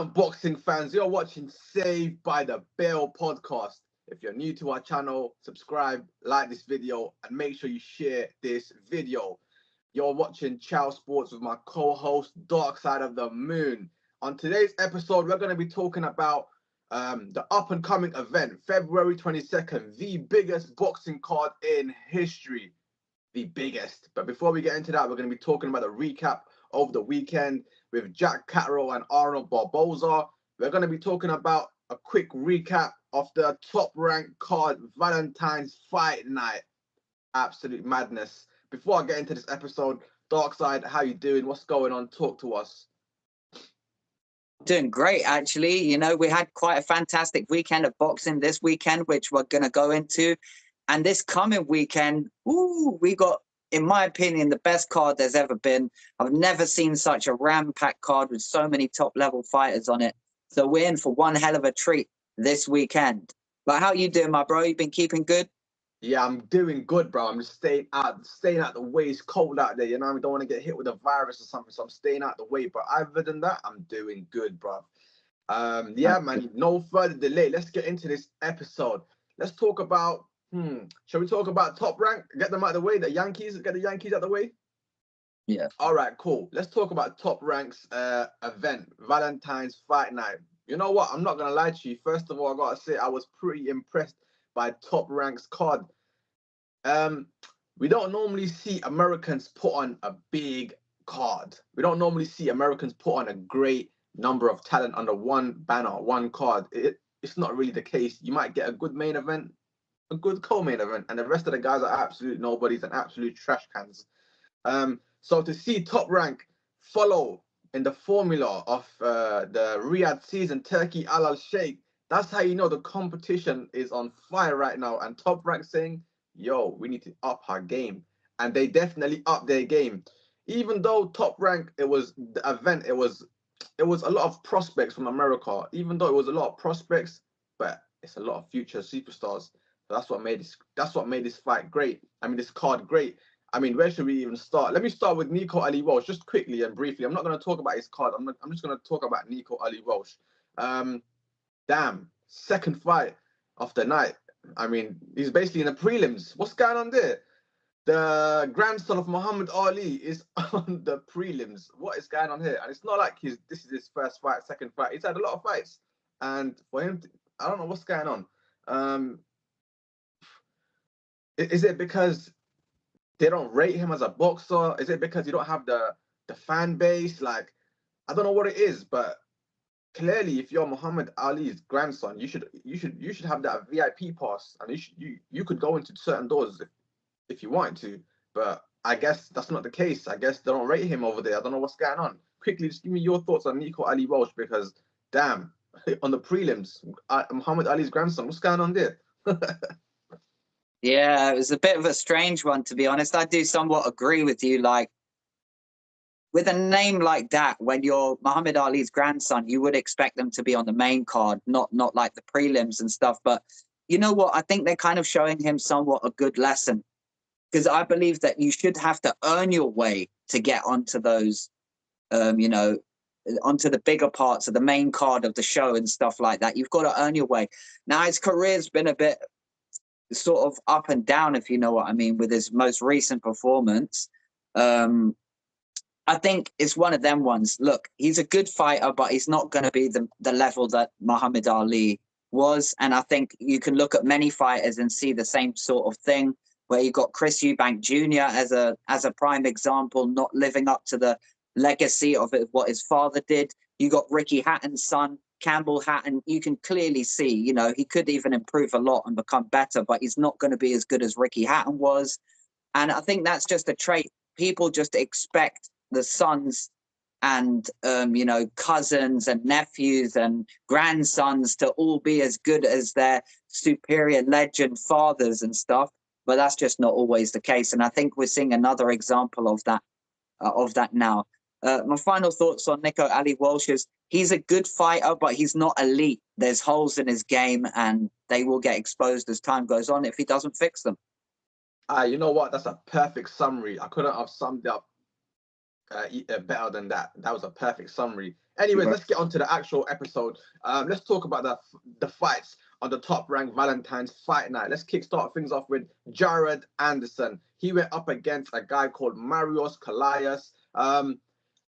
on, boxing fans? You're watching Saved by the Bell podcast. If you're new to our channel, subscribe, like this video, and make sure you share this video. You're watching Chow Sports with my co-host, Dark Side of the Moon. On today's episode, we're going to be talking about the up-and-coming event, February 22nd, the biggest boxing card in history. The biggest. But before we get into that, we're going to be talking about the recap over the weekend with Jack Catterall and Arnold Barboza. We're going to be talking about a quick recap of the top-ranked card, Valentine's Fight Night. Absolute madness. Before I get into this episode, Darkside, how you doing? What's going on? Talk to us. Doing great, actually. You know, we had quite a fantastic weekend of boxing this weekend, which we're going to go into. And this coming weekend, we got, in my opinion, the best card there's ever been. I've never seen such a ram-packed card with so many top-level fighters on it. So we're in for one hell of a treat this weekend. But how you doing, my bro? You been keeping good? Yeah, I'm doing good, bro. I'm just staying out the way. It's cold out there, you know. I don't want to get hit with a virus or something, so I'm staying out the way. But other than that, I'm doing good, bro. Yeah, man. No further delay. Let's get into this episode. Let's talk about. Shall we talk about Top Rank? Get them out of the way. The Yankees. Get the Yankees out of the way. Yeah. All right, cool. Let's talk about Top Rank's event, Valentine's Fight Night. You know what? I'm not gonna lie to you. First of all, I gotta say I was pretty impressed by Top Rank's card. We don't normally see Americans put on a big card. We don't normally see Americans put on a great number of talent under one banner, one card. It's not really the case. You might get a good main event, a good co-main event, and the rest of the guys are absolute nobodies and absolute trash cans. So to see Top Rank follow in the formula of the Riyadh season, Turkey Al Sheikh, that's how you know the competition is on fire right now. And Top Rank saying, yo, we need to up our game. And they definitely up their game. Even though Top Rank, it was the event, it was a lot of prospects from America. Even though it was a lot of prospects, but it's a lot of future superstars. So that's what made this fight great. I mean, this card great. I mean, where should we even start? Let me start with Nico Ali Welsh, just quickly and briefly. I'm not going to talk about his card. I'm just going to talk about Nico Ali Welsh. Damn, second fight of the night. I mean, he's basically in the prelims. What's going on there? The grandson of Muhammad Ali is on the prelims. What is going on here? And it's not like this is his first fight, second fight. He's had a lot of fights. And for him, I don't know what's going on. Is it because they don't rate him as a boxer? Is it because you don't have the fan base? Like, I don't know what it is, but clearly, if you're Muhammad Ali's grandson, you should have that VIP pass, and you could go into certain doors if you wanted to. But I guess that's not the case. I guess they don't rate him over there. I don't know what's going on. Quickly, just give me your thoughts on Nico Ali Welsh, because damn, on the prelims, Muhammad Ali's grandson, what's going on there? Yeah, it was a bit of a strange one, to be honest. I do somewhat agree with you. Like, with a name like that, when you're Muhammad Ali's grandson, you would expect them to be on the main card, not like the prelims and stuff. But you know what? I think they're kind of showing him somewhat a good lesson, because I believe that you should have to earn your way to get onto those, onto the bigger parts of the main card of the show and stuff like that. You've got to earn your way. Now, his career's been a bit sort of up and down, if you know what I mean, with his most recent performance. I think it's one of them ones. Look, he's a good fighter, but he's not going to be the level that Muhammad Ali was. And I think you can look at many fighters and see the same sort of thing, where you got Chris Eubank Jr. as a prime example, not living up to the legacy of what his father did. You got Ricky Hatton's son, Campbell Hatton. You can clearly see, you know, he could even improve a lot and become better, but he's not going to be as good as Ricky Hatton was. And I think that's just a trait. People just expect the sons and, cousins and nephews and grandsons to all be as good as their superior legend fathers and stuff. But that's just not always the case. And I think we're seeing another example of that now. My final thoughts on Nico Ali Welsh is he's a good fighter, but he's not elite. There's holes in his game, and they will get exposed as time goes on if he doesn't fix them. You know what? That's a perfect summary. I couldn't have summed it up better than that. That was a perfect summary. Anyways, let's get on to the actual episode. Let's talk about the fights on the Top Rank Valentine's Fight Night. Let's kickstart things off with Jared Anderson. He went up against a guy called Marios Calais.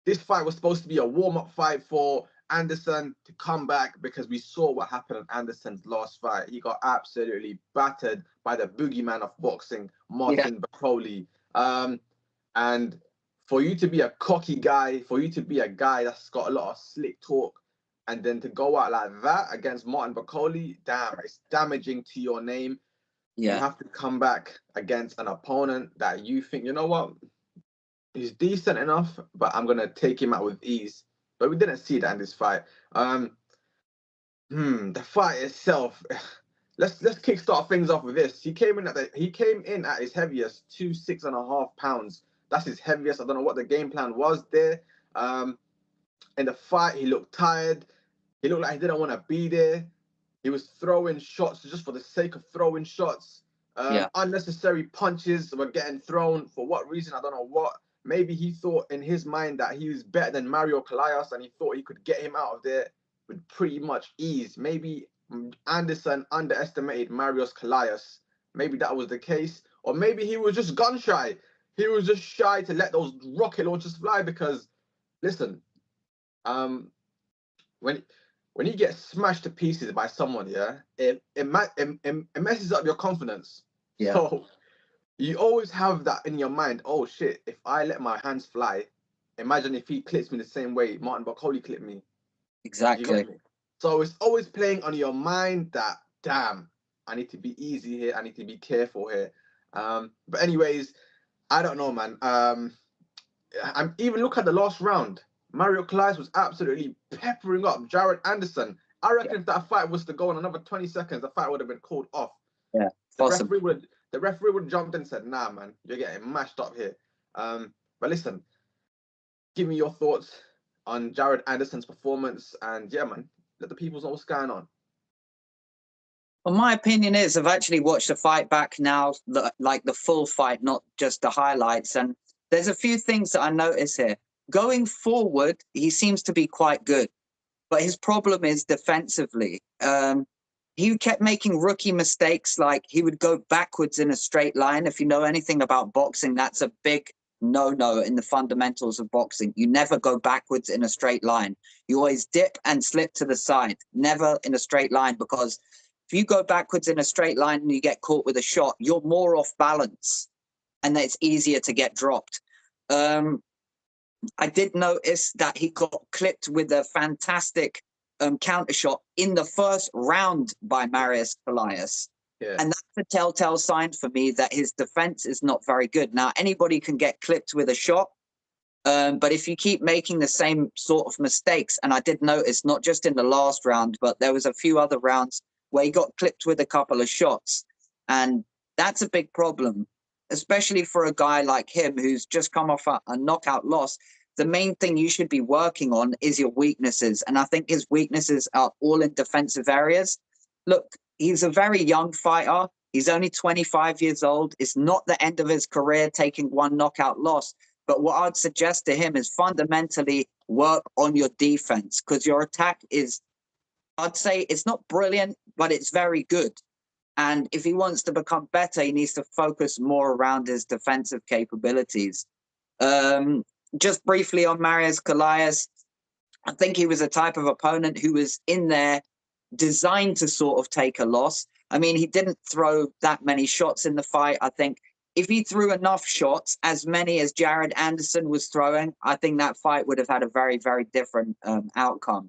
This fight was supposed to be a warm-up fight for Anderson to come back, because we saw what happened in Anderson's last fight. He got absolutely battered by the boogeyman of boxing, Martin Bakole. And for you to be a cocky guy, for you to be a guy that's got a lot of slick talk, and then to go out like that against Martin Bakole, damn, it's damaging to your name. Yeah. You have to come back against an opponent that you think, you know what, he's decent enough, but I'm going to take him out with ease. But we didn't see that in this fight. The fight itself, let's kickstart things off with this. He came in at his heaviest, 206.5 pounds. That's his heaviest. I don't know what the game plan was there. In the fight, he looked tired. He looked like he didn't want to be there. He was throwing shots just for the sake of throwing shots. Unnecessary punches were getting thrown. For what reason? I don't know what. Maybe he thought in his mind that he was better than Mario Calais, and he thought he could get him out of there with pretty much ease. Maybe Anderson underestimated Marios Calais. Maybe that was the case. Or maybe he was just gun shy. He was just shy to let those rocket launchers fly, because, listen, when you get smashed to pieces by someone, it messes up your confidence. Yeah. So you always have that in your mind. Oh shit! If I let my hands fly, imagine if he clips me the same way Martin Bakole clipped me. Exactly. So it's always playing on your mind that, damn, I need to be easy here. I need to be careful here. But anyways, I don't know, man. I'm even look at the last round. Mario Calais was absolutely peppering up Jared Anderson. I reckon if that fight was to go on another 20 seconds, the fight would have been called off. Yeah, the referee would have jumped in and said, nah, man, you're getting mashed up here. But listen, give me your thoughts on Jared Anderson's performance, and yeah, man, let the people know what's going on. Well, my opinion is I've actually watched the fight back now, like the full fight, not just the highlights. And there's a few things that I notice here. Going forward, he seems to be quite good, but his problem is defensively. He kept making rookie mistakes, like he would go backwards in a straight line. If you know anything about boxing, that's a big no-no in the fundamentals of boxing. You never go backwards in a straight line. You always dip and slip to the side, never in a straight line, because if you go backwards in a straight line and you get caught with a shot, you're more off balance, and it's easier to get dropped. I did notice that he got clipped with a fantastic counter shot in the first round by Marios Calais. Yeah. And that's a telltale sign for me that his defense is not very good. Now, anybody can get clipped with a shot, but if you keep making the same sort of mistakes, and I did notice not just in the last round, but there was a few other rounds where he got clipped with a couple of shots. And that's a big problem, especially for a guy like him who's just come off a knockout loss. The main thing you should be working on is your weaknesses. And I think his weaknesses are all in defensive areas. Look, he's a very young fighter. He's only 25 years old. It's not the end of his career taking one knockout loss. But what I'd suggest to him is fundamentally work on your defense, because your attack is, I'd say it's not brilliant, but it's very good. And if he wants to become better, he needs to focus more around his defensive capabilities. Just briefly on Marios Calais, I think he was a type of opponent who was in there designed to sort of take a loss. I mean, he didn't throw that many shots in the fight. I think if he threw enough shots, as many as Jared Anderson was throwing, I think that fight would have had a very, very different outcome.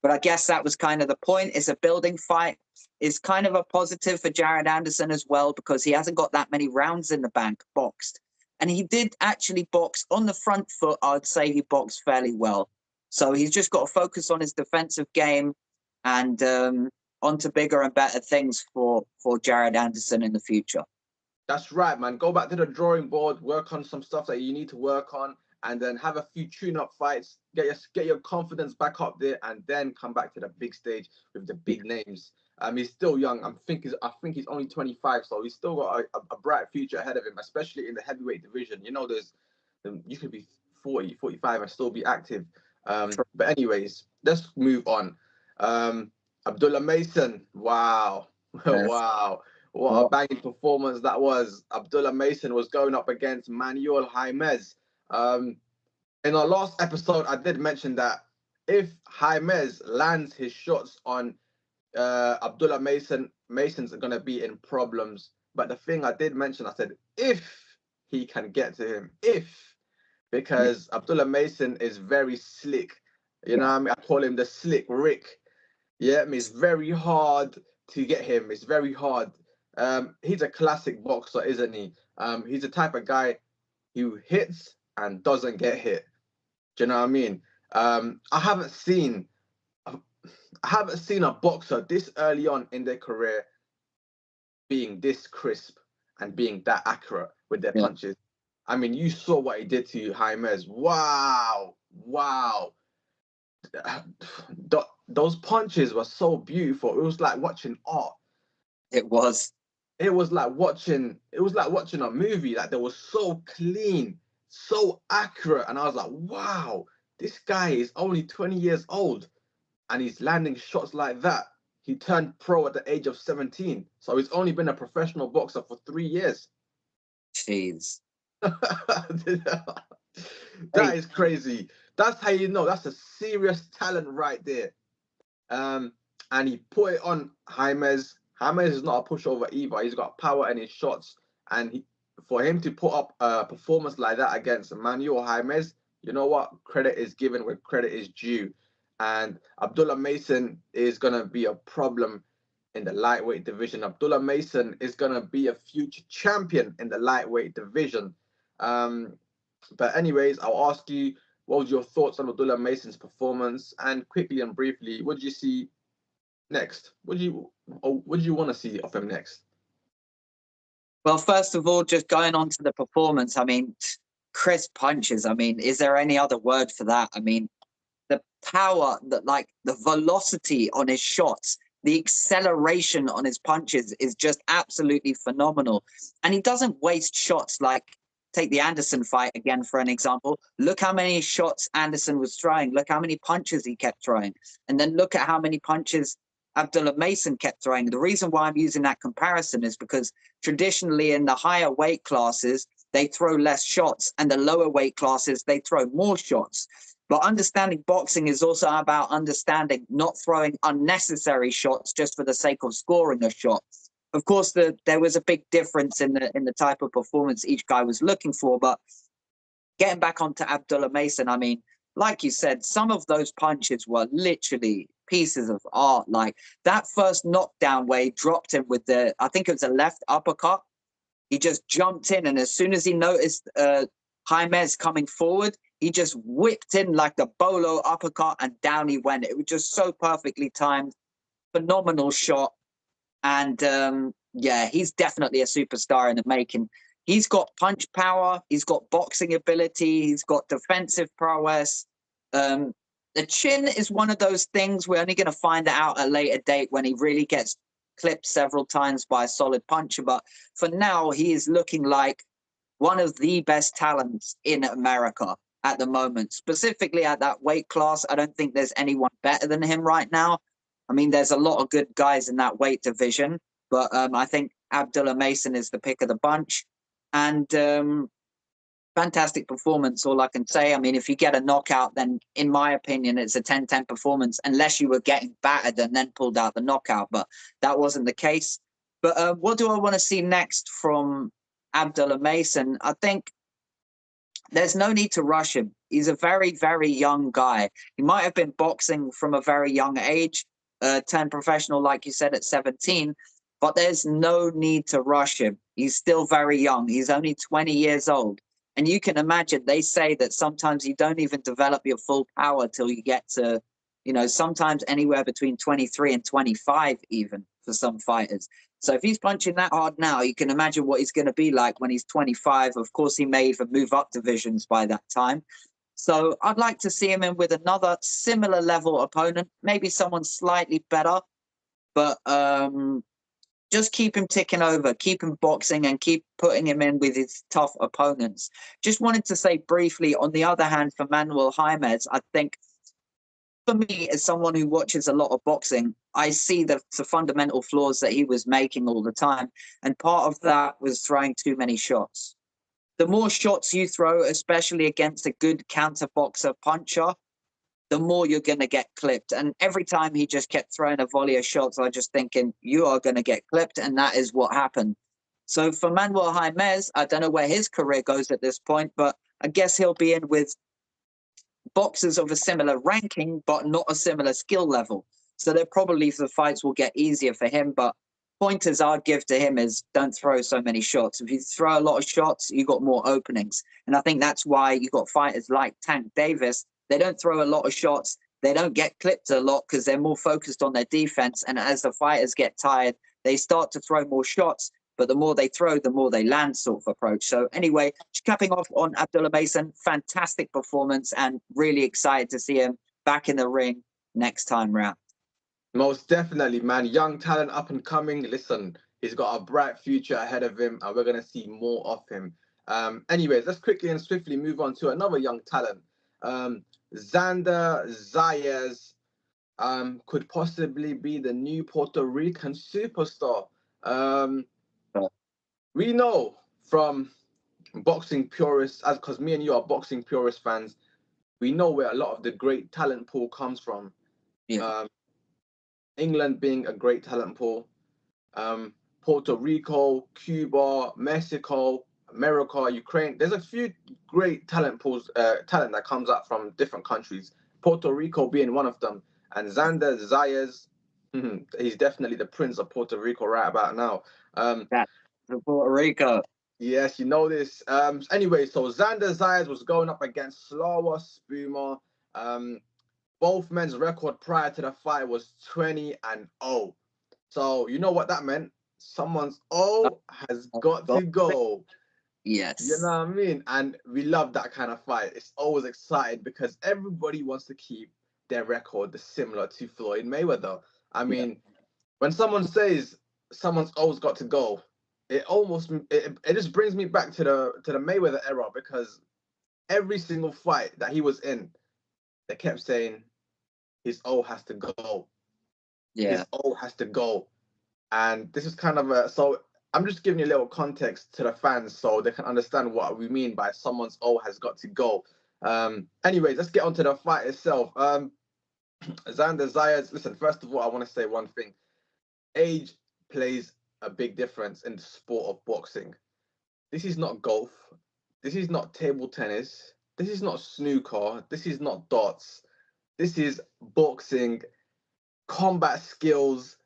But I guess that was kind of the point. It's a building fight. It's kind of a positive for Jared Anderson as well, because he hasn't got that many rounds in the bank boxed. And he did actually box on the front foot. I'd say he boxed fairly well. So he's just got to focus on his defensive game and on to bigger and better things for Jared Anderson in the future. That's right, man. Go back to the drawing board, work on some stuff that you need to work on, and then have a few tune-up fights, get your confidence back up there, and then come back to the big stage with the big names. He's still young. I think he's only 25, so he's still got a bright future ahead of him, especially in the heavyweight division. You know, you could be 40, 45 and still be active. But anyways, let's move on. Abdullah Mason, wow. Yes. Wow, what a Well, banging performance that was. Abdullah Mason was going up against Manuel Jaimez. In our last episode, I did mention that if Jaimez lands his shots on Abdullah Mason's going to be in problems. But the thing I did mention, I said, if he can get to him, yeah, because Abdullah Mason is very slick. You know yeah, what I mean? I call him the Slick Rick. Yeah, I mean, it's very hard to get him. It's very hard. He's a classic boxer, isn't he? He's the type of guy who hits and doesn't get hit. Do you know what I mean? I haven't seen a boxer this early on in their career being this crisp and being that accurate with their yeah. punches. I mean, you saw what he did to Jaimez. Wow, wow. Those punches were so beautiful. It was like watching art. It was. It was like watching a movie. Like, they were so clean, so accurate. And I was like, wow, this guy is only 20 years old and he's landing shots like that. He turned pro at the age of 17. So he's only been a professional boxer for 3 years. Jeez. That Hey, is crazy. That's how you know that's a serious talent right there. And he put it on Jaimez. Jaimez is not a pushover either. He's got power in his shots. And for him to put up a performance like that against Manuel Jaimez, you know what? Credit is given where credit is due. And Abdullah Mason is going to be a problem in the lightweight division. Abdullah Mason is going to be a future champion in the lightweight division. But anyways, I'll ask you, what was your thoughts on Abdullah Mason's performance? And quickly and briefly, what did you see next? What do you want to see of him next? well, first of all, just going on to the performance, I mean, crisp punches. I mean, is there any other word for that? I mean, the power, like the velocity on his shots, the acceleration on his punches is just absolutely phenomenal. And he doesn't waste shots. Like, take the Anderson fight again for an example. Look how many shots Anderson was throwing. Look how many punches he kept throwing. And then look at how many punches Abdullah Mason kept throwing. The reason why I'm using that comparison is because traditionally in the higher weight classes, they throw less shots, and the lower weight classes, they throw more shots. But understanding boxing is also about understanding not throwing unnecessary shots just for the sake of scoring a shot. Of course, there was a big difference in the type of performance each guy was looking for. But getting back onto Abdullah Mason, I mean, like you said, some of those punches were literally pieces of art. Like that first knockdown where he dropped him with I think it was a left uppercut. He just jumped in, and as soon as he noticed Jaimez coming forward, he just whipped in like the bolo uppercut, and down he went. It was just so perfectly timed. Phenomenal shot. And yeah, he's definitely a superstar in the making. He's got punch power. He's got boxing ability. He's got defensive prowess. The chin is one of those things we're only going to find out at a later date when he really gets clipped several times by a solid puncher. But for now, he is looking like one of the best talents in America at the moment, specifically at that weight class. I don't think there's anyone better than him right now. I mean, there's a lot of good guys in that weight division, but I think Abdullah Mason is the pick of the bunch. And fantastic performance, all I can say. I mean, if you get a knockout, then in my opinion, it's a 10-10 performance, unless you were getting battered and then pulled out the knockout. But that wasn't the case. But what do I want to see next from Abdullah Mason? I think there's no need to rush him. He's a very, very young guy. He might have been boxing from a very young age, turned professional, like you said, at 17, but there's no need to rush him. He's still very young. He's only 20 years old. And you can imagine, they say that sometimes you don't even develop your full power till you get to, sometimes anywhere between 23 and 25 even for some fighters. So if he's punching that hard now, you can imagine what he's going to be like when he's 25. Of course, he may even move up divisions by that time. So I'd like to see him in with another similar level opponent, maybe someone slightly better, but just keep him ticking over, keep him boxing, and keep putting him in with his tough opponents. Just wanted to say briefly, on the other hand, for Manuel Jaimez, I think for me, as someone who watches a lot of boxing, I see the fundamental flaws that he was making all the time. And part of that was throwing too many shots. The more shots you throw, especially against a good counter boxer puncher, the more you're going to get clipped. And every time he just kept throwing a volley of shots, I was just thinking, you are going to get clipped. And that is what happened. So for Manuel Jaimez, I don't know where his career goes at this point, but I guess he'll be in with boxers of a similar ranking, but not a similar skill level. So they're probably the fights will get easier for him. But pointers I'd give to him is don't throw so many shots. If you throw a lot of shots, you got more openings. And I think that's why you got fighters like Tank Davis. They don't throw a lot of shots. They don't get clipped a lot because they're more focused on their defense. And as the fighters get tired, they start to throw more shots. But the more they throw, the more they land sort of approach. So anyway, capping off on Abdullah Mason, fantastic performance and really excited to see him back in the ring next time round. Most definitely, man. Young talent, up and coming. Listen, he's got a bright future ahead of him, and we're going to see more of him. Anyways, let's quickly and swiftly move on to another young talent. Xander Zayas could possibly be the new Puerto Rican superstar. We know from boxing purists, as because me and you are boxing purist fans, we know where a lot of the great talent pool comes from. Yeah. England being a great talent pool, Puerto Rico, Cuba, Mexico, America, Ukraine. There's a few great talent pools, talent that comes up from different countries. Puerto Rico being one of them, and Xander Zayas, he's definitely the Prince of Puerto Rico right about now. That's Puerto Rico. Yes, you know this. Anyway, so Xander Zayas was going up against Slava Spuma. Both men's record prior to the fight was 20-0. So you know what that meant? Someone's O has got to go. Yes. You know what I mean? And we love that kind of fight. It's always exciting because everybody wants to keep their record similar to Floyd Mayweather. I mean, when someone says someone's O's got to go, it just brings me back to the Mayweather era, because every single fight that he was in, they kept saying his O has to go. Yeah. His O has to go. And this is kind of so I'm just giving you a little context to the fans so they can understand what we mean by someone's O has got to go. Anyways, let's get on to the fight itself. Xander Zayas, listen, first of all, I want to say one thing. Age plays a big difference in the sport of boxing. This is not golf. This is not table tennis. This is not snooker. This is not darts. This is boxing, combat skills,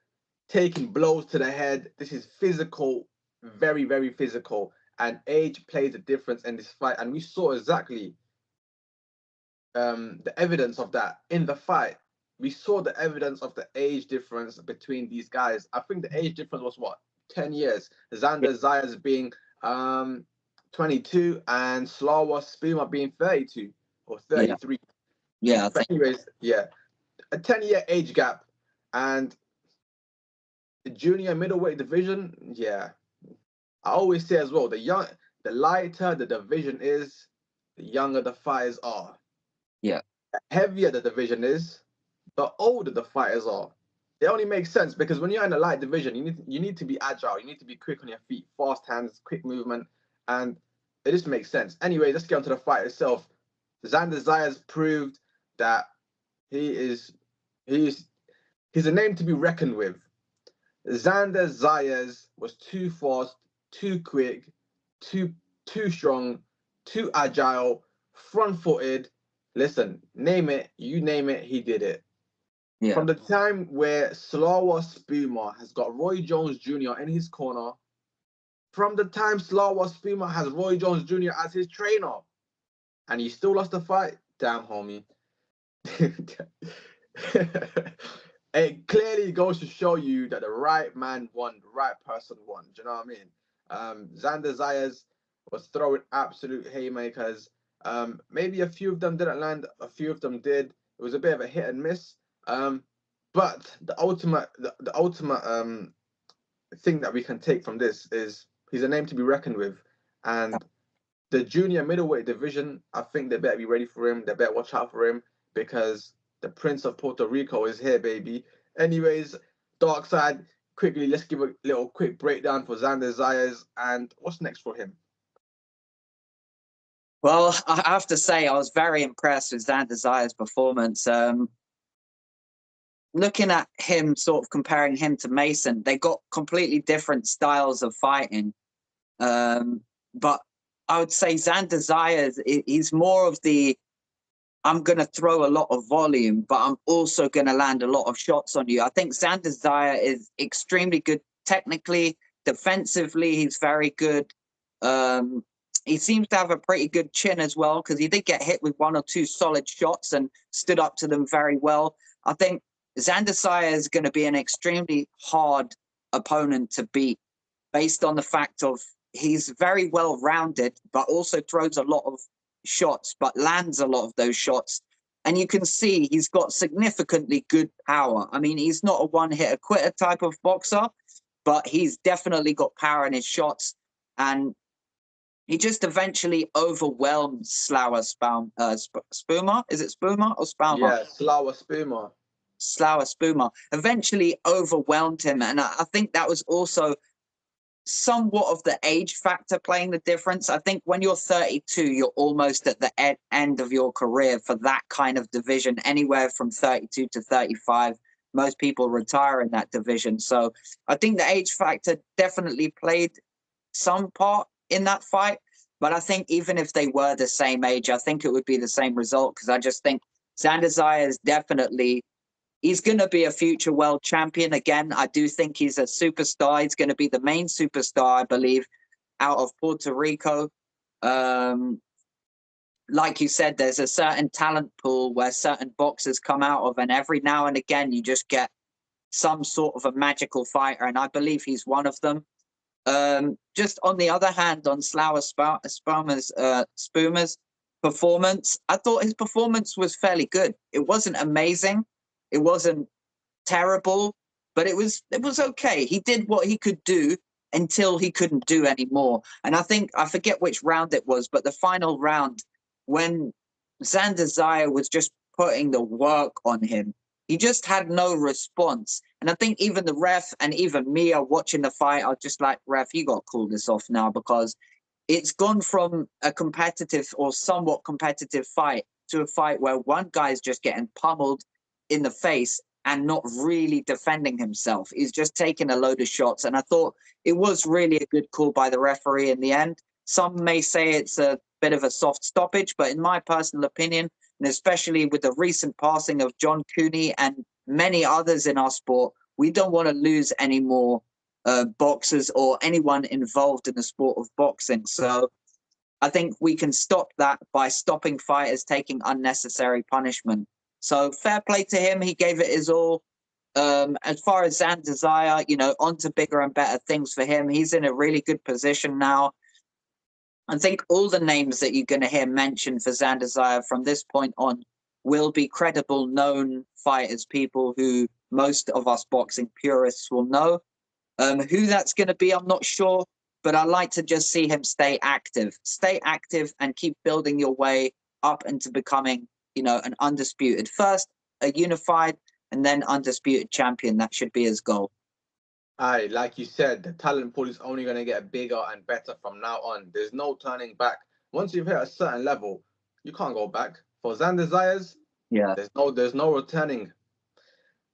taking blows to the head. This is physical, very, very physical. And age plays a difference in this fight. And we saw exactly the evidence of that in the fight. We saw the evidence of the age difference between these guys. I think the age difference was what, 10 years. Xander Zayas being 22 and Slava Spuma being 32 or 33. Yeah. But anyways, yeah, a 10-year age gap. And the junior middleweight division, yeah. I always say as well, the lighter the division is, the younger the fighters are. Yeah. The heavier the division is, the older the fighters are. It only makes sense because when you're in a light division, you need to be agile, you need to be quick on your feet, fast hands, quick movement, and it just makes sense. Anyway, let's get on to the fight itself. Xander Zayas proved that he's a name to be reckoned with. Xander Zayas was too fast, too quick, too strong, too agile, front-footed. Listen, name it, you name it, he did it. Yeah. From the time where Slava Spuma has got Roy Jones Jr. in his corner, from the time Slava Spuma has Roy Jones Jr. as his trainer, and he still lost the fight, damn, homie. It clearly goes to show you that the right man won, the right person won. Do you know what I mean? Xander Zayas was throwing absolute haymakers. Maybe a few of them didn't land, a few of them did. It was a bit of a hit and miss. But the ultimate thing that we can take from this is he's a name to be reckoned with. And the junior middleweight division, I think they better be ready for him. They better watch out for him because The Prince of Puerto Rico is here, baby. Anyways, dark side. Quickly, let's give a little quick breakdown for Xander Zayas and what's next for him. Well, I have to say I was very impressed with Xander Zayas' performance. Looking at him, sort of comparing him to Mason, they got completely different styles of fighting. But I would say Xander Zayas, he's more of the, I'm going to throw a lot of volume, but I'm also going to land a lot of shots on you. I think Xander Zayas is extremely good technically, defensively, he's very good. He seems to have a pretty good chin as well, because he did get hit with 1 or 2 solid shots and stood up to them very well. I think Xander Zayas is going to be an extremely hard opponent to beat, based on the fact of he's very well-rounded, but also throws a lot of shots, but lands a lot of those shots. And you can see he's got significantly good power. I mean, he's not a one-hitter-quitter type of boxer, but he's definitely got power in his shots. And he just eventually overwhelmed Slauer Spuma. Is it Spuma or Spalma? Yeah, Slauer Spuma. Slauer Spuma eventually overwhelmed him. And I think that was also somewhat of the age factor playing the difference. I think when you're 32, you're almost at the end of your career for that kind of division, anywhere from 32 to 35. Most people retire in that division. So I think the age factor definitely played some part in that fight. But I think even if they were the same age, I think it would be the same result, because I just think Xander Zayas definitely, he's going to be a future world champion again. I do think he's a superstar. He's going to be the main superstar, I believe, out of Puerto Rico. Like you said, there's a certain talent pool where certain boxers come out of, and every now and again you just get some sort of a magical fighter, and I believe he's one of them. Just on the other hand, on Slauer Spuma's performance, I thought his performance was fairly good. It wasn't amazing. It wasn't terrible, but it was okay. He did what he could do until he couldn't do anymore. And I think, I forget which round it was, but the final round, when Xander Zayas was just putting the work on him, he just had no response. And I think even the ref and even me are watching the fight, are just like, ref, you got to call this off now, because it's gone from a competitive or somewhat competitive fight to a fight where one guy's just getting pummeled in the face and not really defending himself. He's just taking a load of shots. And I thought it was really a good call by the referee in the end. Some may say it's a bit of a soft stoppage, but in my personal opinion, and especially with the recent passing of John Cooney and many others in our sport, we don't want to lose any more boxers or anyone involved in the sport of boxing. So I think we can stop that by stopping fighters taking unnecessary punishment. So fair play to him. He gave it his all. As far as Xander Zayas, you know, on to bigger and better things for him. He's in a really good position now. I think all the names that you're going to hear mentioned for Xander Zayas from this point on will be credible, known fighters, people who most of us boxing purists will know. Who that's going to be, I'm not sure, but I like to just see him stay active and keep building your way up into becoming, you know, an undisputed, first a unified and then undisputed champion. That should be his goal. Aye, like you said, the talent pool is only going to get bigger and better from now on. There's no turning back. Once you've hit a certain level, you can't go back. For Xander Zayas, yeah, there's no returning.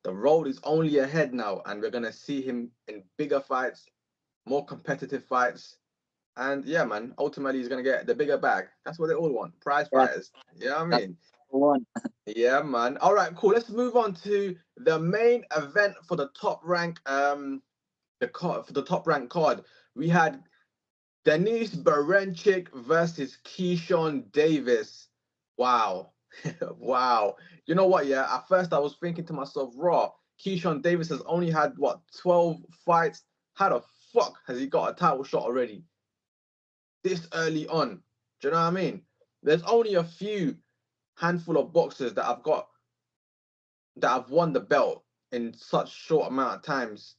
The road is only ahead now, and we're going to see him in bigger fights, more competitive fights. And yeah, man, ultimately he's going to get the bigger bag. That's what they all want, prize fighters. You know what I mean? One. Yeah, man. All right, cool. Let's move on to the main event for the top rank for the top rank card. We had Denis Berinchyk versus Keyshawn Davis. Wow. Wow. You know what? Yeah, at first I was thinking to myself, raw, Keyshawn Davis has only had, what, 12 fights? How the fuck has he got a title shot already this early on? Do you know what I mean? There's only a few handful of boxers that have won the belt in such short amount of times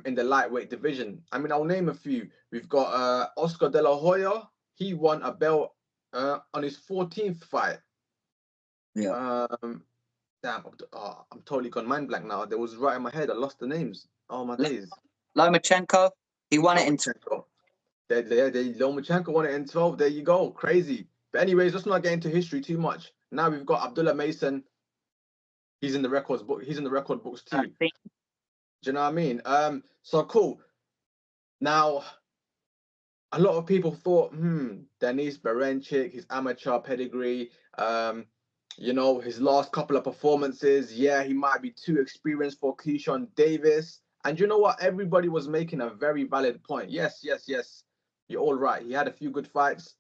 in the lightweight division. I mean, I'll name a few. We've got Oscar De La Hoya. He won a belt on his 14th fight. Yeah. Damn, I'm totally gone mind blank now. There was right in my head. I lost the names. Oh my days. Lomachenko, he won it in. Lomachenko. Lomachenko won it in 12. There you go. Crazy. But anyways, let's not get into history too much. Now we've got Abdullah Mason. He's in the records book. He's in the record books too. Do you know what I mean? So cool. Now, a lot of people thought, Denis Berenchik, his amateur pedigree, you know, his last couple of performances, yeah, he might be too experienced for Keyshawn Davis. And you know what? Everybody was making a very valid point. Yes. You're all right. He had a few good fights.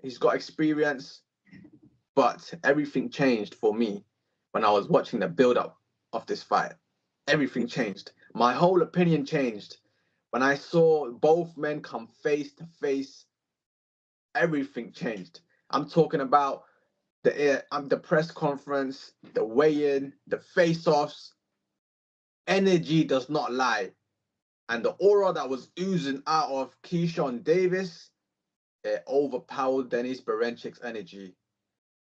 He's got experience. But everything changed for me when I was watching the build-up of this fight. Everything changed. My whole opinion changed. When I saw both men come face to face, everything changed. I'm talking about the press conference, the weigh-in, the face-offs. Energy does not lie. And the aura that was oozing out of Keyshawn Davis, it overpowered Denis Berenchik's energy.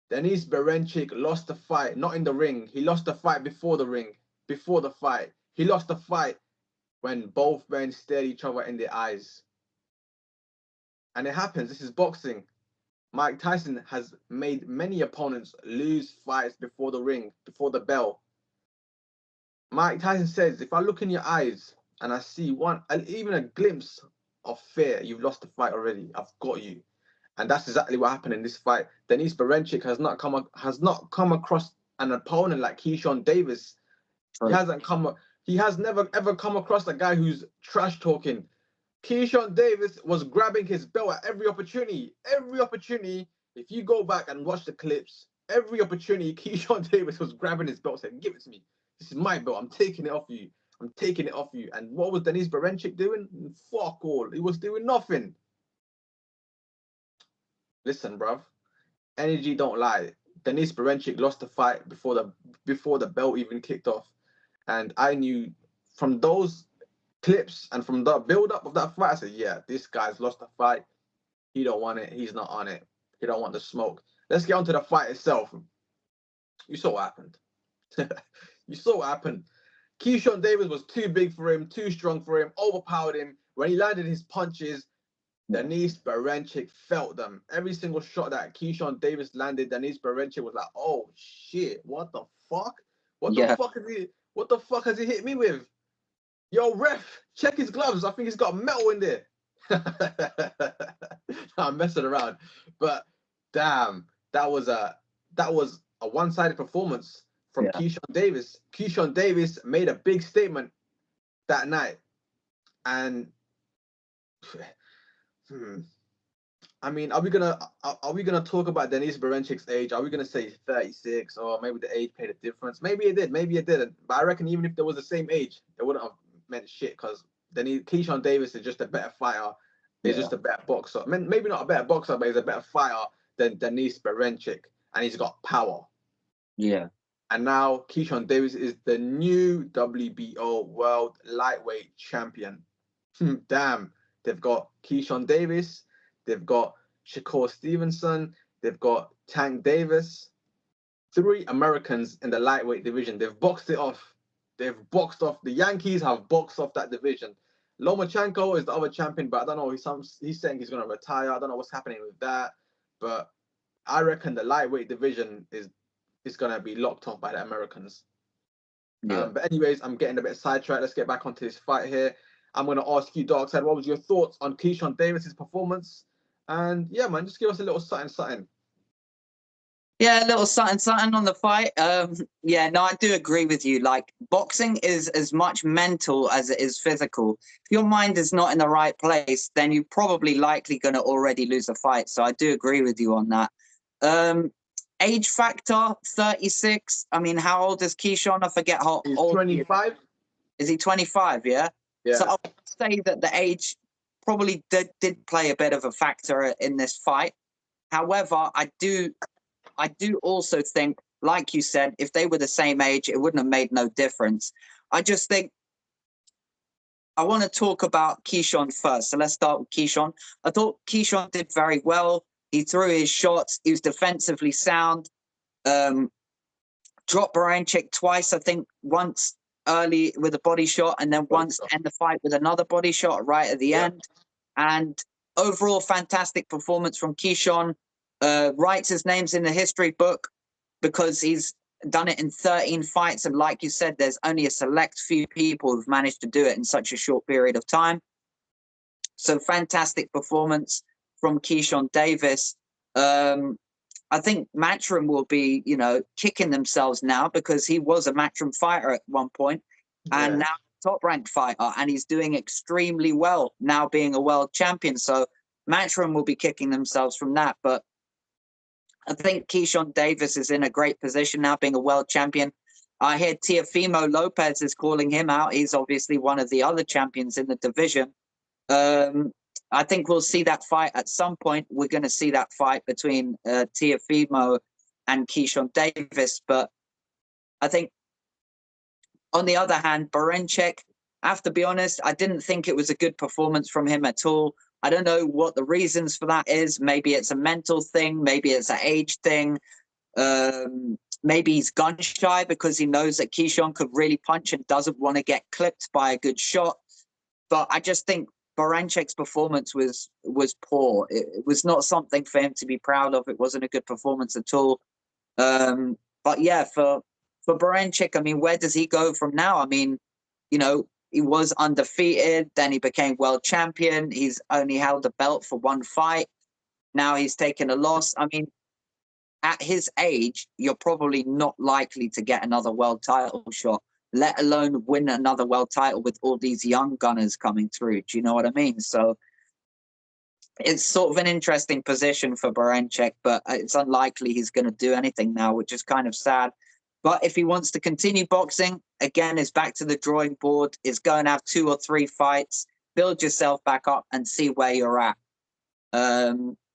Denis Berenchik lost the fight, not in the ring. He lost the fight before the ring, before the fight. He lost the fight when both men stared each other in the eyes. And it happens. This is boxing. Mike Tyson has made many opponents lose fights before the ring, before the bell. Mike Tyson says, if I look in your eyes and I see even a glimpse of fear, you've lost the fight already. I've got you. And that's exactly what happened in this fight. Denis Berenchik has not come across an opponent like Keyshawn Davis. Right. He has never ever come across a guy who's trash talking. Keyshawn Davis was grabbing his belt at every opportunity. Every opportunity, if you go back and watch the clips, every opportunity, Keyshawn Davis was grabbing his belt, saying, "Give it to me. This is my belt. I'm taking it off you. I'm taking it off you." And what was Denis Berenchik doing? Fuck all. He was doing nothing. Listen, bruv. Energy don't lie. Denis Berenchik lost the fight before the belt even kicked off. And I knew from those clips and from the build-up of that fight, I said, yeah, this guy's lost the fight. He don't want it. He's not on it. He don't want the smoke. Let's get on to the fight itself. You saw what happened. You saw what happened. Keyshawn Davis was too big for him, too strong for him, overpowered him. When he landed his punches, Denis Berenchik felt them. Every single shot that Keyshawn Davis landed, Denis Berenchik was like, "Oh shit, what the fuck? What the fuck has he hit me with? Yo, ref, check his gloves. I think he's got metal in there." I'm messing around, but damn, that was a one-sided performance from Keyshawn Davis. Keyshawn Davis made a big statement that night, and I mean, are we gonna talk about Denis Berenchik's age? Are we gonna say 36, or maybe the age played a difference? Maybe it did, maybe it didn't. But I reckon even if there was the same age, it wouldn't have meant shit, because Keyshawn Davis is just a better fighter. He's just a better boxer. I mean, maybe not a better boxer, but he's a better fighter than Denis Berenchik, and he's got power. Yeah. And now Keyshawn Davis is the new WBO World Lightweight Champion. Damn, they've got Keyshawn Davis. They've got Shakur Stevenson. They've got Tank Davis. 3 Americans in the lightweight division. They've boxed it off. They've boxed off. The Yankees have boxed off that division. Lomachenko is the other champion, but I don't know. He's saying he's going to retire. I don't know what's happening with that. But I reckon the lightweight division is going to be locked off by the Americans. Yeah. But anyways, I'm getting a bit sidetracked. Let's get back onto this fight here. I'm going to ask you, Darkside, what was your thoughts on Keyshawn Davis's performance? And yeah, man, just give us a little something. Yeah, a little something on the fight. Yeah, no, I do agree with you. Like, boxing is as much mental as it is physical. If your mind is not in the right place, then you're probably likely going to already lose a fight. So I do agree with you on that. Age factor, 36. I mean, how old is Keyshawn? I forget how He's old. 25. Is he 25? Yeah. Yeah. So I would say that the age probably did play a bit of a factor in this fight. However, I do also think, like you said, if they were the same age, it wouldn't have made no difference. I just think I want to talk about Keyshawn first. So let's start with Keyshawn. I thought Keyshawn did very well. He threw his shots. He was defensively sound. dropped Baranchyk twice, I think once early with a body shot and then once to end the fight with another body shot right at the end. And overall, fantastic performance from Keyshawn. Writes his names in the history book because he's done it in 13 fights. And like you said, there's only a select few people who've managed to do it in such a short period of time. So fantastic performance from Keyshawn Davis. I think Matchroom will be, kicking themselves now because he was a Matchroom fighter at one point and now top-ranked fighter, and he's doing extremely well now being a world champion. So Matchroom will be kicking themselves from that. But I think Keyshawn Davis is in a great position now being a world champion. I hear Teofimo Lopez is calling him out. He's obviously one of the other champions in the division. I think we'll see that fight at some point. We're going to see that fight between Teofimo and Keyshawn Davis. But I think, on the other hand, Baranchyk, I have to be honest, I didn't think it was a good performance from him at all. I don't know what the reasons for that is. Maybe it's a mental thing. Maybe it's an age thing. Maybe he's gun shy because he knows that Keyshawn could really punch and doesn't want to get clipped by a good shot. But I just think Baranchyk's performance was poor. It was not something for him to be proud of. It wasn't a good performance at all. But yeah, for Baranchyk, I mean, where does he go from now? I mean, he was undefeated, then he became world champion. He's only held the belt for one fight. Now he's taken a loss. I mean, at his age, you're probably not likely to get another world title shot, let alone win another world title with all these young gunners coming through. Do you know what I mean? So it's sort of an interesting position for Baranchyk, but it's unlikely he's going to do anything now, which is kind of sad. But if he wants to continue boxing, again, it's back to the drawing board. It's going to have 2 or 3 fights, build yourself back up and see where you're at.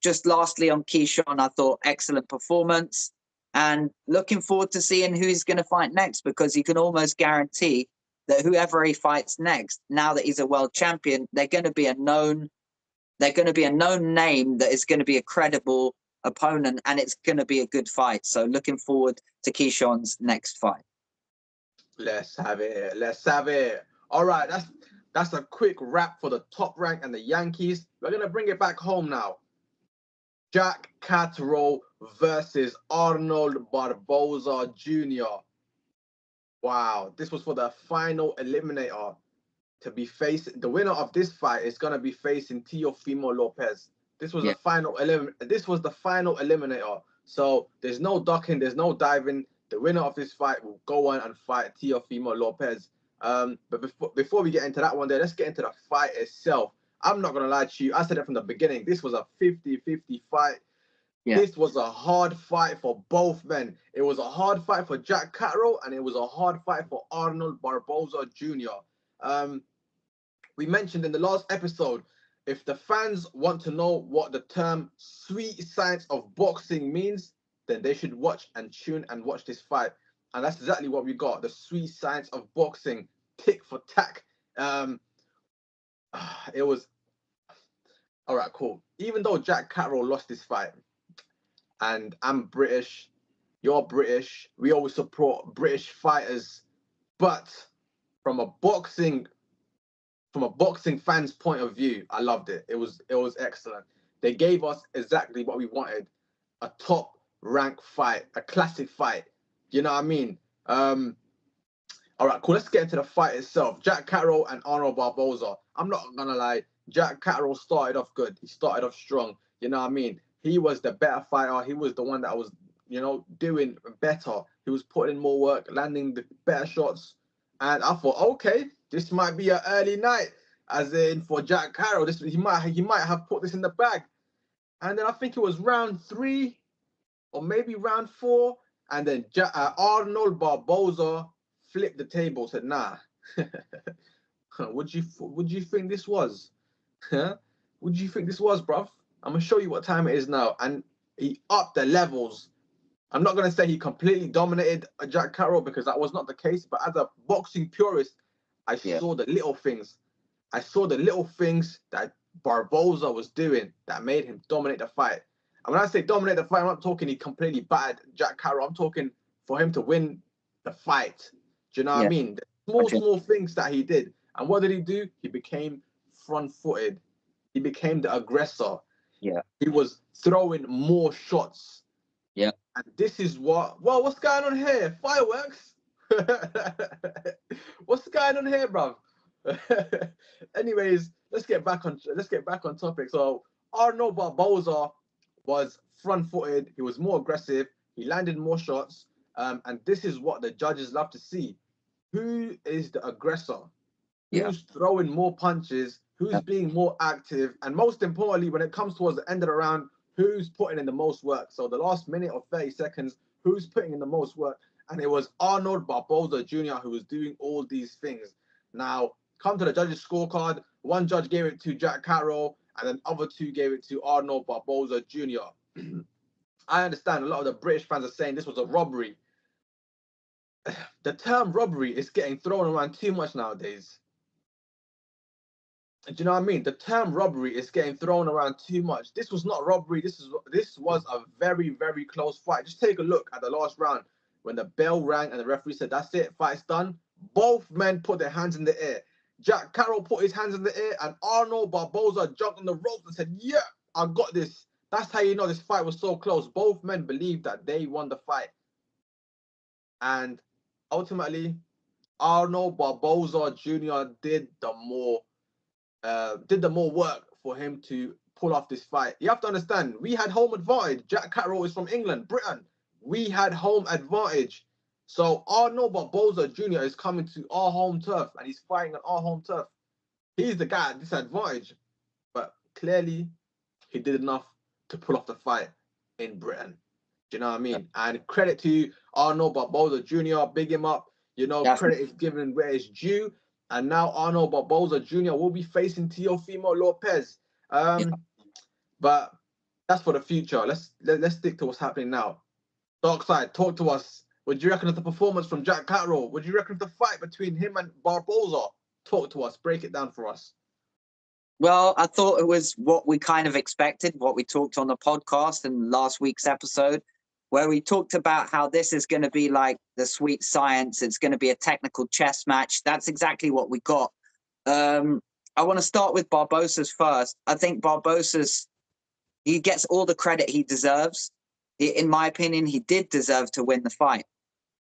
Just lastly on Keyshawn, I thought excellent performance. And looking forward to seeing who he's going to fight next, because you can almost guarantee that whoever he fights next, now that he's a world champion, they're going to be a known name that is going to be a credible opponent, and it's going to be a good fight. So looking forward to Keyshawn's next fight. Let's have it. Let's have it. All right, that's a quick wrap for the Top Rank and the Yankees. We're going to bring it back home now. Jack Catterall versus Arnold Barboza Jr. Wow, this was for the final eliminator to be facing. The winner of this fight is going to be facing Teofimo Lopez. This was the final eliminator. So there's no ducking, there's no diving. The winner of this fight will go on and fight Teofimo Lopez. But before we get into that one there, let's get into the fight itself. I'm not going to lie to you. I said it from the beginning. This was a 50-50 fight. Yeah. This was a hard fight for both men. It was a hard fight for Jack Catterall, and it was a hard fight for Arnold Barboza Jr. We mentioned in the last episode, if the fans want to know what the term sweet science of boxing means, then they should watch and tune and watch this fight. And that's exactly what we got. The sweet science of boxing, tick for tack. It was all right, cool. Even though Jack Catterall lost this fight, and I'm British, you're British, we always support British fighters, but from a boxing fan's point of view, I loved it. It was excellent. They gave us exactly what we wanted: a top rank fight, a classic fight. You know what I mean? All right, cool. Let's get into the fight itself. Jack Catterall and Arnold Barboza. I'm not gonna lie. Jack Catterall started off good. He started off strong. You know what I mean? He was the better fighter. He was the one that was, doing better. He was putting in more work, landing the better shots. And I thought, okay, this might be an early night, as in for Jack Catterall. He might have put this in the bag. And then I think it was round 3 or maybe round 4, and then Arnold Barboza flipped the table, said, nah. What do you think this was? Huh? What do you think this was, bruv? I'm going to show you what time it is now. And he upped the levels. I'm not going to say he completely dominated Jack Catterall, because that was not the case. But as a boxing purist, I saw the little things. I saw the little things that Barboza was doing that made him dominate the fight. And when I say dominate the fight, I'm not talking he completely battered Jack Catterall. I'm talking for him to win the fight. Do you know what I Yeah. mean? The Gotcha. small things that he did. And what did he do? He became front-footed. He became the aggressor. Yeah. He was throwing more shots. Yeah. And this is what's going on here? Fireworks? What's going on here, bruv? Anyways, let's get back on topic. So Arnold Barboza was front-footed. He was more aggressive. He landed more shots. And this is what the judges love to see. Who is the aggressor? Who's throwing more punches? Who's being more active? And most importantly, when it comes towards the end of the round, who's putting in the most work? So the last minute or 30 seconds, who's putting in the most work? And it was Arnold Barboza Jr. who was doing all these things. Now, come to the judges' scorecard. One judge gave it to Jack Carroll, and then other two gave it to Arnold Barboza Jr. I understand a lot of the British fans are saying this was a robbery. The term robbery is getting thrown around too much nowadays. Do you know what I mean? The term robbery is getting thrown around too much. This was not robbery. This was a very, very close fight. Just take a look at the last round when the bell rang and the referee said, "That's it, fight's done." Both men put their hands in the air. Jack Carroll put his hands in the air, and Arnold Barboza jumped on the ropes and said, "Yeah, I got this." That's how you know this fight was so close. Both men believed that they won the fight, and ultimately, Arnold Barboza Jr. did the more work for him to pull off this fight. You have to understand, we had home advantage. Jack Carroll is from England, Britain. We had home advantage. So Arnold Barboza Jr. is coming to our home turf and he's fighting on our home turf. He's the guy at disadvantage. But clearly, he did enough to pull off the fight in Britain. Do you know what I mean? And credit to Arnold Barboza Jr. Big him up. You know, credit is given where it's due. And now Arnold Barboza Jr. will be facing Teofimo Lopez. But that's for the future. Let's stick to what's happening now. Dark Side, talk to us. What do you reckon of the performance from Jack Carroll? What do you reckon of the fight between him and Barboza? Talk to us. Break it down for us. Well, I thought it was what we kind of expected, what we talked on the podcast in last week's episode, where we talked about how this is going to be like the sweet science. It's going to be a technical chess match. That's exactly what we got. I want to start with Barboza's first. I think Barboza's, he gets all the credit he deserves. In my opinion, he did deserve to win the fight.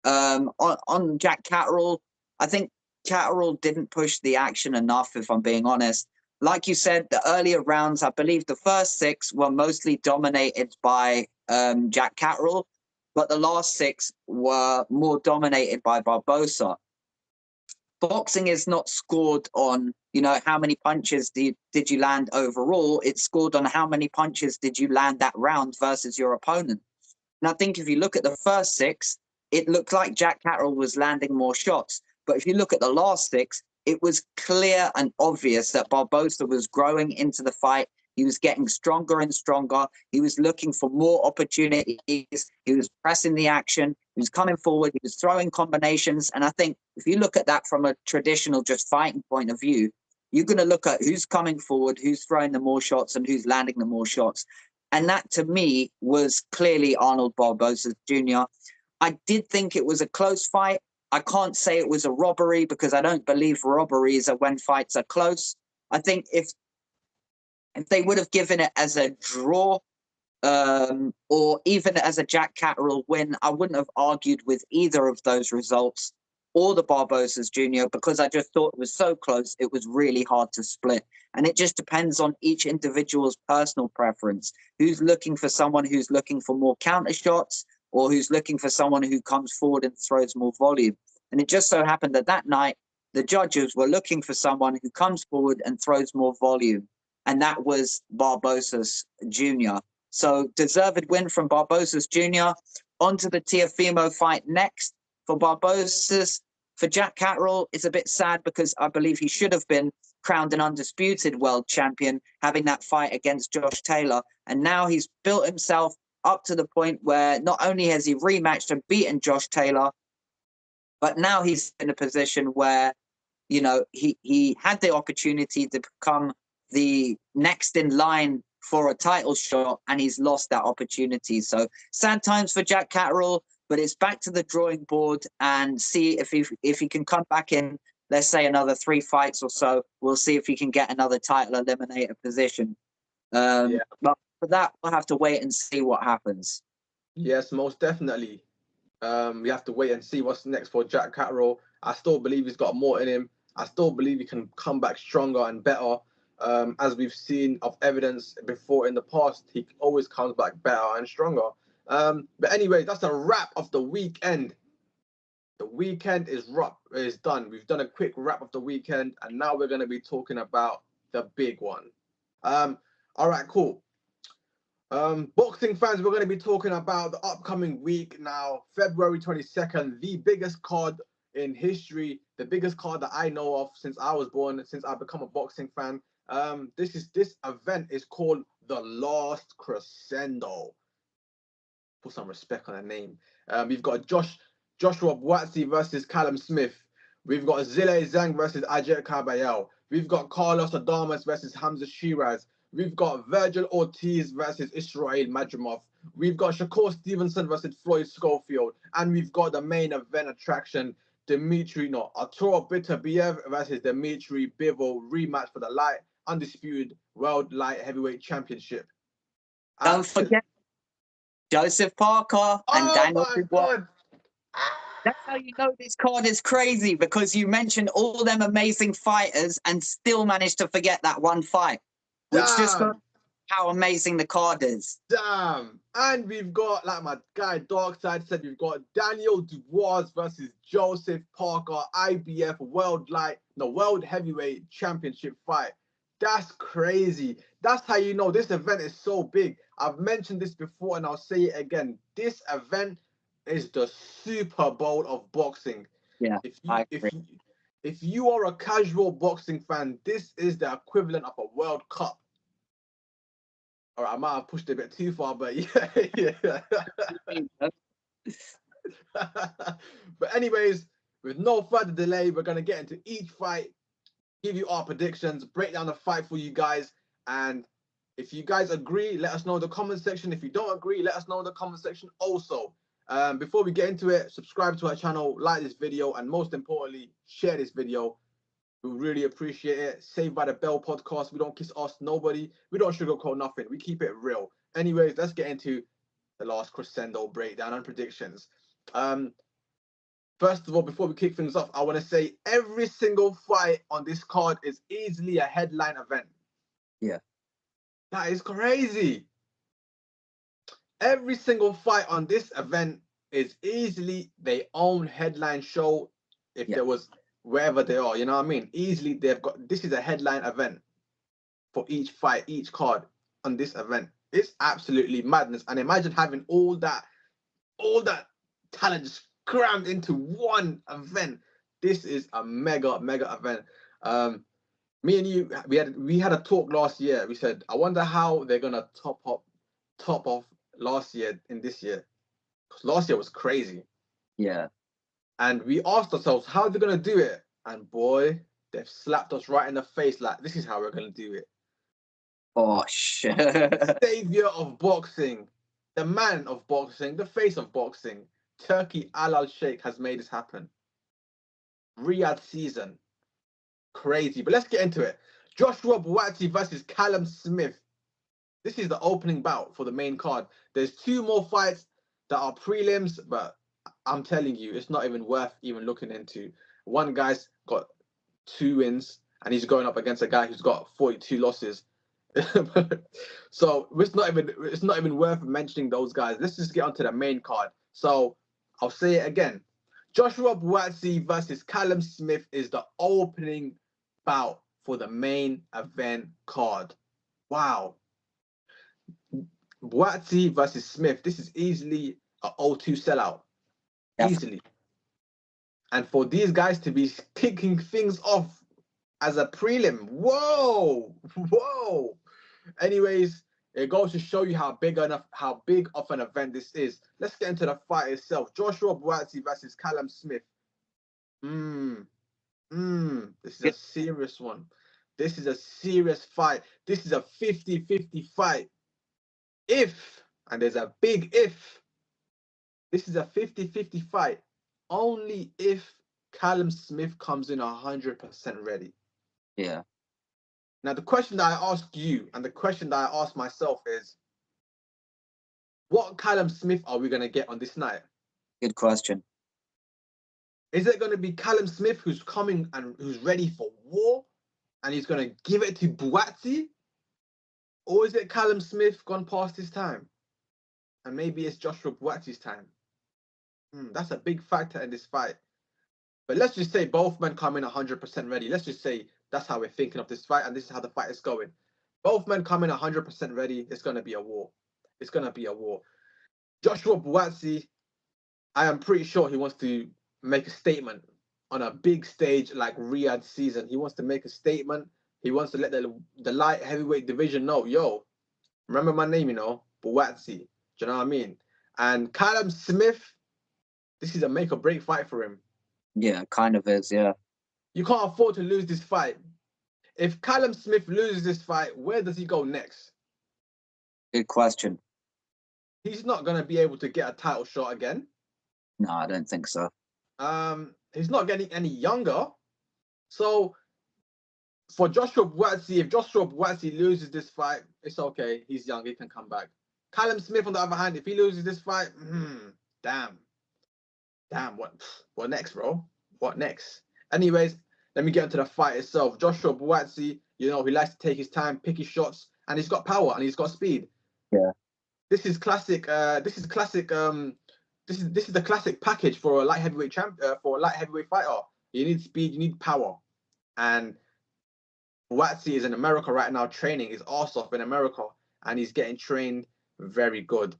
On Jack Carroll, I think Carroll didn't push the action enough, if I'm being honest. Like you said, the earlier rounds, I believe the first 6 were mostly dominated by Jack Carroll, but the last 6 were more dominated by Barboza. Boxing is not scored on, how many punches did you land overall. It's scored on how many punches did you land that round versus your opponent. And I think if you look at the first 6, it looked like Jack Carroll was landing more shots. But if you look at the last 6, it was clear and obvious that Barboza was growing into the fight. He was getting stronger and stronger. He was looking for more opportunities. He was pressing the action. He was coming forward. He was throwing combinations. And I think if you look at that from a traditional just fighting point of view, you're going to look at who's coming forward, who's throwing the more shots, and who's landing the more shots. And that, to me, was clearly Arnold Barboza Jr. I did think it was a close fight. I can't say it was a robbery because I don't believe robberies are when fights are close. I think if they would have given it as a draw or even as a Jack Carroll win, I wouldn't have argued with either of those results or the Barbozas Jr. because I just thought it was so close, it was really hard to split. And it just depends on each individual's personal preference. Who's looking for someone who's looking for more counter shots, or who's looking for someone who comes forward and throws more volume. And it just so happened that night, the judges were looking for someone who comes forward and throws more volume. And that was Barbozas Jr. So deserved win from Barbozas Jr. On to the Teofimo fight next. For Barbozas, for Jack Carroll, it's a bit sad because I believe he should have been crowned an undisputed world champion, having that fight against Josh Taylor. And now he's built himself up to the point where not only has he rematched and beaten Josh Taylor, but now he's in a position where, he had the opportunity to become the next in line for a title shot, and he's lost that opportunity. So sad times for Jack Carroll. but it's back to the drawing board and see if he can come back in, let's say, another 3 fights or so. We'll see if he can get another title eliminator position. Yeah. But for that, we'll have to wait and see what happens. Yes, most definitely. We have to wait and see what's next for Jack Catterall. I still believe he's got more in him. I still believe he can come back stronger and better. As we've seen of evidence before in the past, he always comes back better and stronger. But anyway, that's a wrap of the weekend. The weekend is done. We've done a quick wrap of the weekend, and now we're going to be talking about the big one. All right, cool. Boxing fans, we're going to be talking about the upcoming week now, February 22nd, the biggest card in history, the biggest card that I know of since I was born, since I've become a boxing fan. This event is called the Last Crescendo. Put some respect on the name. We've got Joshua Buatsi versus Callum Smith. We've got Zhilei Zhang versus Agit Kabayel. We've got Carlos Adames versus Hamzah Sheeraz. We've got Virgil Ortiz versus Israil Madrimov. We've got Shakur Stevenson versus Floyd Schofield. And we've got the main event attraction, artur beterbiev versus Dmitry bivol rematch for the undisputed world light heavyweight championship. Don't forget Joseph Parker and Daniel Dubois. That's how you know this card is crazy, because you mentioned all them amazing fighters and still managed to forget that one fight. Which just shows how amazing the card is. Damn. And we've got, like my guy Darkside said, we've got Daniel Dubois versus Joseph Parker, IBF world heavyweight championship fight. That's crazy. That's how you know this event is so big. I've mentioned this before and I'll say it again. This event is the Super Bowl of boxing. Yeah, if you are a casual boxing fan, this is the equivalent of a World Cup. All right, I might have pushed it a bit too far, but yeah. But anyways, with no further delay, we're going to get into each fight, give you our predictions, break down the fight for you guys. And if you guys agree, let us know in the comment section. If you don't agree, let us know in the comment section also. Before we get into it, subscribe to our channel, like this video, and most importantly, share this video. We really appreciate it. Saved by the Bell podcast. We don't kiss ass nobody. We don't sugarcoat nothing. We keep it real. Anyways, let's get into the Last Crescendo breakdown and predictions. First of all, before we kick things off, I want to say every single fight on this card is easily a headline event. Yeah. That is crazy. Every single fight on this event is easily their own headline show. If there was wherever they are, you know what I mean? Easily this is a headline event for each fight, each card on this event. It's absolutely madness. And imagine having all that talent just crammed into one event. This is a mega event. Me and you, we had a talk last year. We said, I wonder how they're gonna top off last year in this year, because last year was crazy. Yeah. And we asked ourselves, how are they gonna do it? And boy, they've slapped us right in the face. Like, this is how we're gonna do it. Oh shit. Savior of boxing, the man of boxing, the face of boxing, Turkey Al Sheikh has made this happen. Riyadh season. Crazy. But let's get into it. Joshua Buatsi versus Callum Smith. This is the opening bout for the main card. There's 2 more fights that are prelims, but I'm telling you, it's not even worth even looking into. One guy's got 2 wins, and he's going up against a guy who's got 42 losses. So it's not even worth mentioning those guys. Let's just get onto the main card. So I'll say it again. Joshua Buatsi versus Callum Smith is the opening bout for the main event card. Wow. Buatsi versus Smith. This is easily an 0-2 sellout. Easily. And for these guys to be kicking things off as a prelim. Whoa. Anyways, it goes to show you how big of an event this is. Let's get into the fight itself. Joshua Buatsi versus Callum Smith. This is a serious one. This is a serious fight. This is a 50-50 fight. If, and there's a big if, This is a 50-50 fight only if Callum Smith comes in 100% ready. Yeah. Now, the question that I ask you and the question that I ask myself is, what Callum Smith are we going to get on this night? Good question. Is it going to be Callum Smith who's coming and who's ready for war and he's going to give it to Buatsi? Or is it Callum Smith gone past his time? And maybe it's Joshua Buatsi's time. That's a big factor in this fight. But let's just say both men come in 100% ready. Let's just say that's how we're thinking of this fight, and this is how the fight is going. Both men come in 100% ready. It's going to be a war. It's going to be a war. Joshua Buatsi, I am pretty sure he wants to make a statement on a big stage like Riyadh season. He wants to make a statement. He wants to let the light heavyweight division know, yo, remember my name, Buatsi. Do you know what I mean? And Callum Smith, this is a make or break fight for him. Yeah, kind of is, yeah. You can't afford to lose this fight. If Callum Smith loses this fight, where does he go next? Good question. He's not going to be able to get a title shot again. No, I don't think so. He's not getting any younger. So for Joshua Buatsi, if Joshua Buatsi loses this fight, it's okay. He's young. He can come back. Callum Smith, on the other hand, if he loses this fight, damn, what next, bro? What next? Anyways, let me get into the fight itself. Joshua Buatsi, he likes to take his time, pick his shots, and he's got power and he's got speed. Yeah. This is classic. This is the classic package for a light heavyweight fighter. You need speed, you need power, and Buatsi is in America right now training his arse off in America, and he's getting trained very good.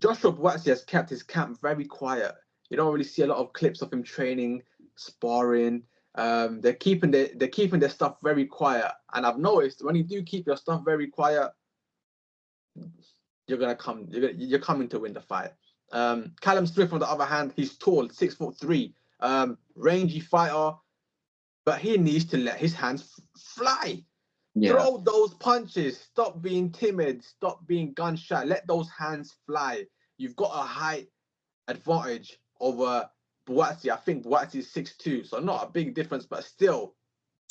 Joshua Buatsi has kept his camp very quiet. You don't really see a lot of clips of him training, sparring. They're keeping their stuff very quiet. And I've noticed when you do keep your stuff very quiet, you're coming to win the fight. Callum Smith, on the other hand, he's tall, 6'3", rangy fighter, but he needs to let his hands fly. Yeah. Throw those punches. Stop being timid. Stop being gun shy. Let those hands fly. You've got a height advantage over Buatsi. I think Buatsi is 6'2", so not a big difference, but still.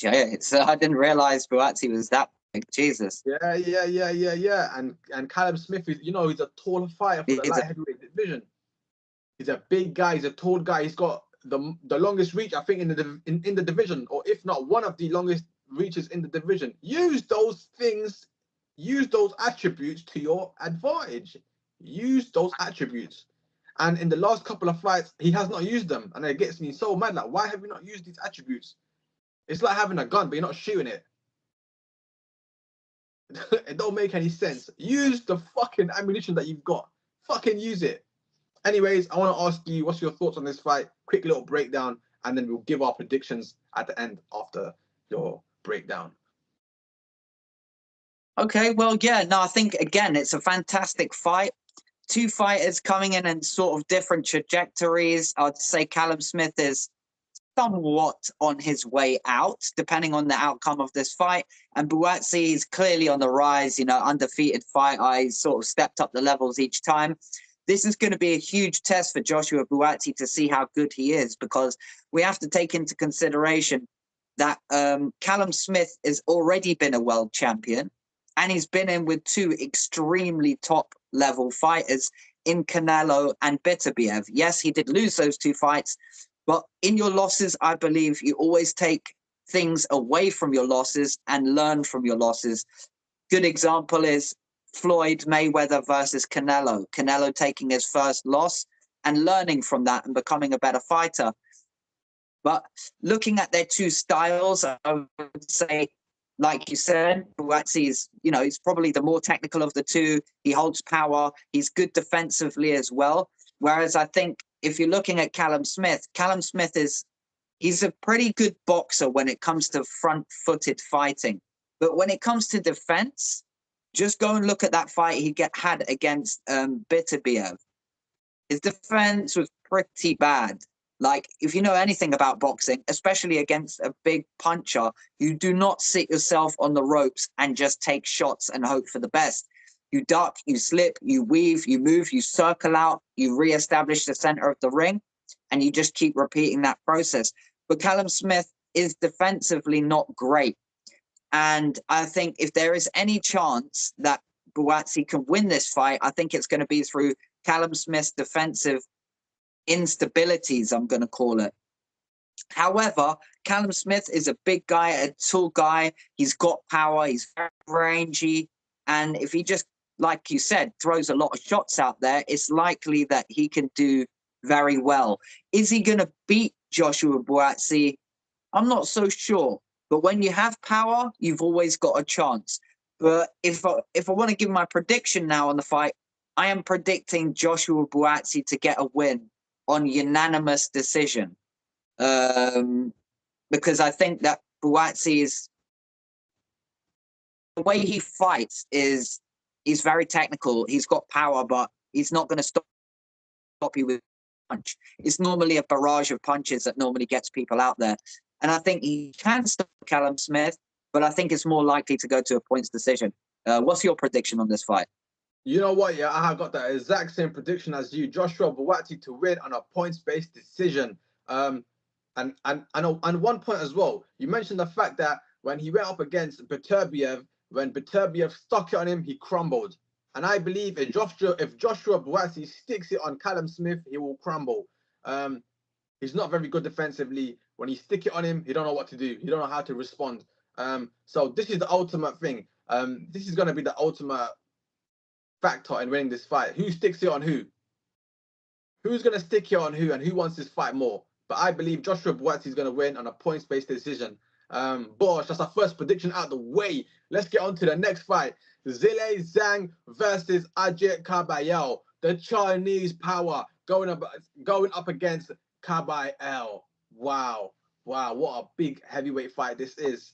Yeah, I didn't realize Buatsi was that big. Jesus. Yeah. And Callum Smith is, he's a taller fighter for the light heavyweight division. He's a big guy. He's a tall guy. He's got the longest reach, I think, in the division, or if not one of the longest reaches in the division. Use those things. Use those attributes to your advantage. Use those attributes. And in the last couple of fights, he has not used them. And it gets me so mad. Like, why have you not used these attributes? It's like having a gun, but you're not shooting it. It don't make any sense. Use the fucking ammunition that you've got. Fucking use it. Anyways, I want to ask you, what's your thoughts on this fight? Quick little breakdown, and then we'll give our predictions at the end after your breakdown. Okay, well, yeah, no, I think, again, it's a fantastic fight. Two fighters coming in sort of different trajectories. I'd say Callum Smith is somewhat on his way out, depending on the outcome of this fight. And Buatsi is clearly on the rise, undefeated fighter. He's sort of stepped up the levels each time. This is going to be a huge test for Joshua Buatsi to see how good he is, because we have to take into consideration that Callum Smith has already been a world champion, and he's been in with two extremely top-level fighters in Canelo and Beterbiev. Yes, he did lose those two fights, but in your losses, I believe you always take things away from your losses and learn from your losses. Good example is Floyd Mayweather versus Canelo. Canelo taking his first loss and learning from that and becoming a better fighter. But looking at their two styles, I would say, like you said, Buatsi is, he's probably the more technical of the two. He holds power. He's good defensively as well. Whereas I think if you're looking at Callum Smith he's a pretty good boxer when it comes to front-footed fighting. But when it comes to defense, just go and look at that fight he had against Beterbiev. His defense was pretty bad. Like, if you know anything about boxing, especially against a big puncher, you do not sit yourself on the ropes and just take shots and hope for the best. You duck, you slip, you weave, you move, you circle out, you re-establish the center of the ring, and you just keep repeating that process. But Callum Smith is defensively not great. And I think if there is any chance that Buatsi can win this fight, I think it's going to be through Callum Smith's defensive instabilities, I'm going to call it. However, Callum Smith is a big guy, a tall guy. He's got power. He's very rangy. And if he just, like you said, throws a lot of shots out there, it's likely that he can do very well. Is he going to beat Joshua Buatsi? I'm not so sure. But when you have power, you've always got a chance. But if I want to give my prediction now on the fight, I am predicting Joshua Buatsi to get a win on unanimous decision. Because I think that Buatsi is, the way he fights is, he's very technical. He's got power, but he's not going to stop you with a punch. It's normally a barrage of punches that normally gets people out there. And I think he can stop Callum Smith, but I think it's more likely to go to a points decision. What's your prediction on this fight? You know what? Yeah, I have got that exact same prediction as you. Joshua Buatsi to win on a points-based decision. And one point as well, you mentioned the fact that when he went up against Beterbiev, when Beterbiev stuck it on him, he crumbled. And I believe if Joshua Buatsi sticks it on Callum Smith, he will crumble. He's not very good defensively. When you stick it on him, he don't know what to do. He don't know how to respond. So this is the ultimate thing. This is going to be the ultimate factor in winning this fight. Who sticks it on who? Who's going to stick it on who, and who wants this fight more? But I believe Joshua Buatsi is going to win on a points-based decision. Bosh, that's our first prediction out of the way. Let's get on to the next fight. Zhilei Zhang versus Agit Kabayel. The Chinese power going up against Kabayel. Wow, what a big heavyweight fight this is.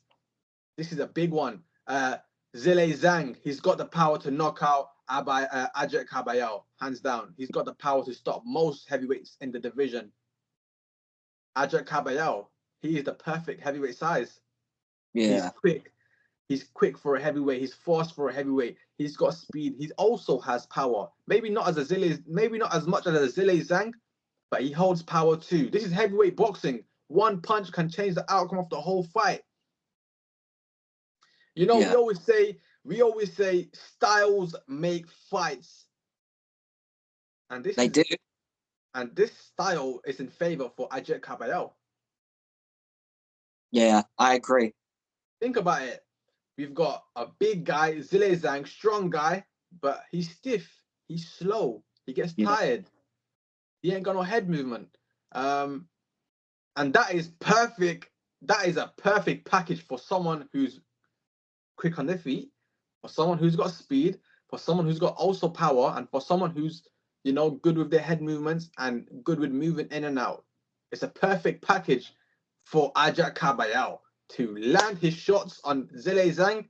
This is a big one. Zhilei Zhang, he's got the power to knock out Agit Kabayel, hands down. He's got the power to stop most heavyweights in the division. Agit Kabayel, he is the perfect heavyweight size. Yeah. He's quick. He's quick for a heavyweight. He's fast for a heavyweight. He's got speed. He also has power. Maybe not as much as a Zhilei Zhang, but he holds power too. This is heavyweight boxing. One punch can change the outcome of the whole fight. You know, we always say styles make fights. And this do. And this style is in favor for Agit Kabayel. Yeah, I agree. Think about it. We've got a big guy, Zhilei Zhang, strong guy, but he's stiff. He's slow. He gets tired. He ain't got no head movement. And that is perfect. That is a perfect package for someone who's quick on their feet, for someone who's got speed, for someone who's got also power, and for someone who's, you know, good with their head movements and good with moving in and out. It's a perfect package for Agit Kabayel to land his shots on Zhilei Zhang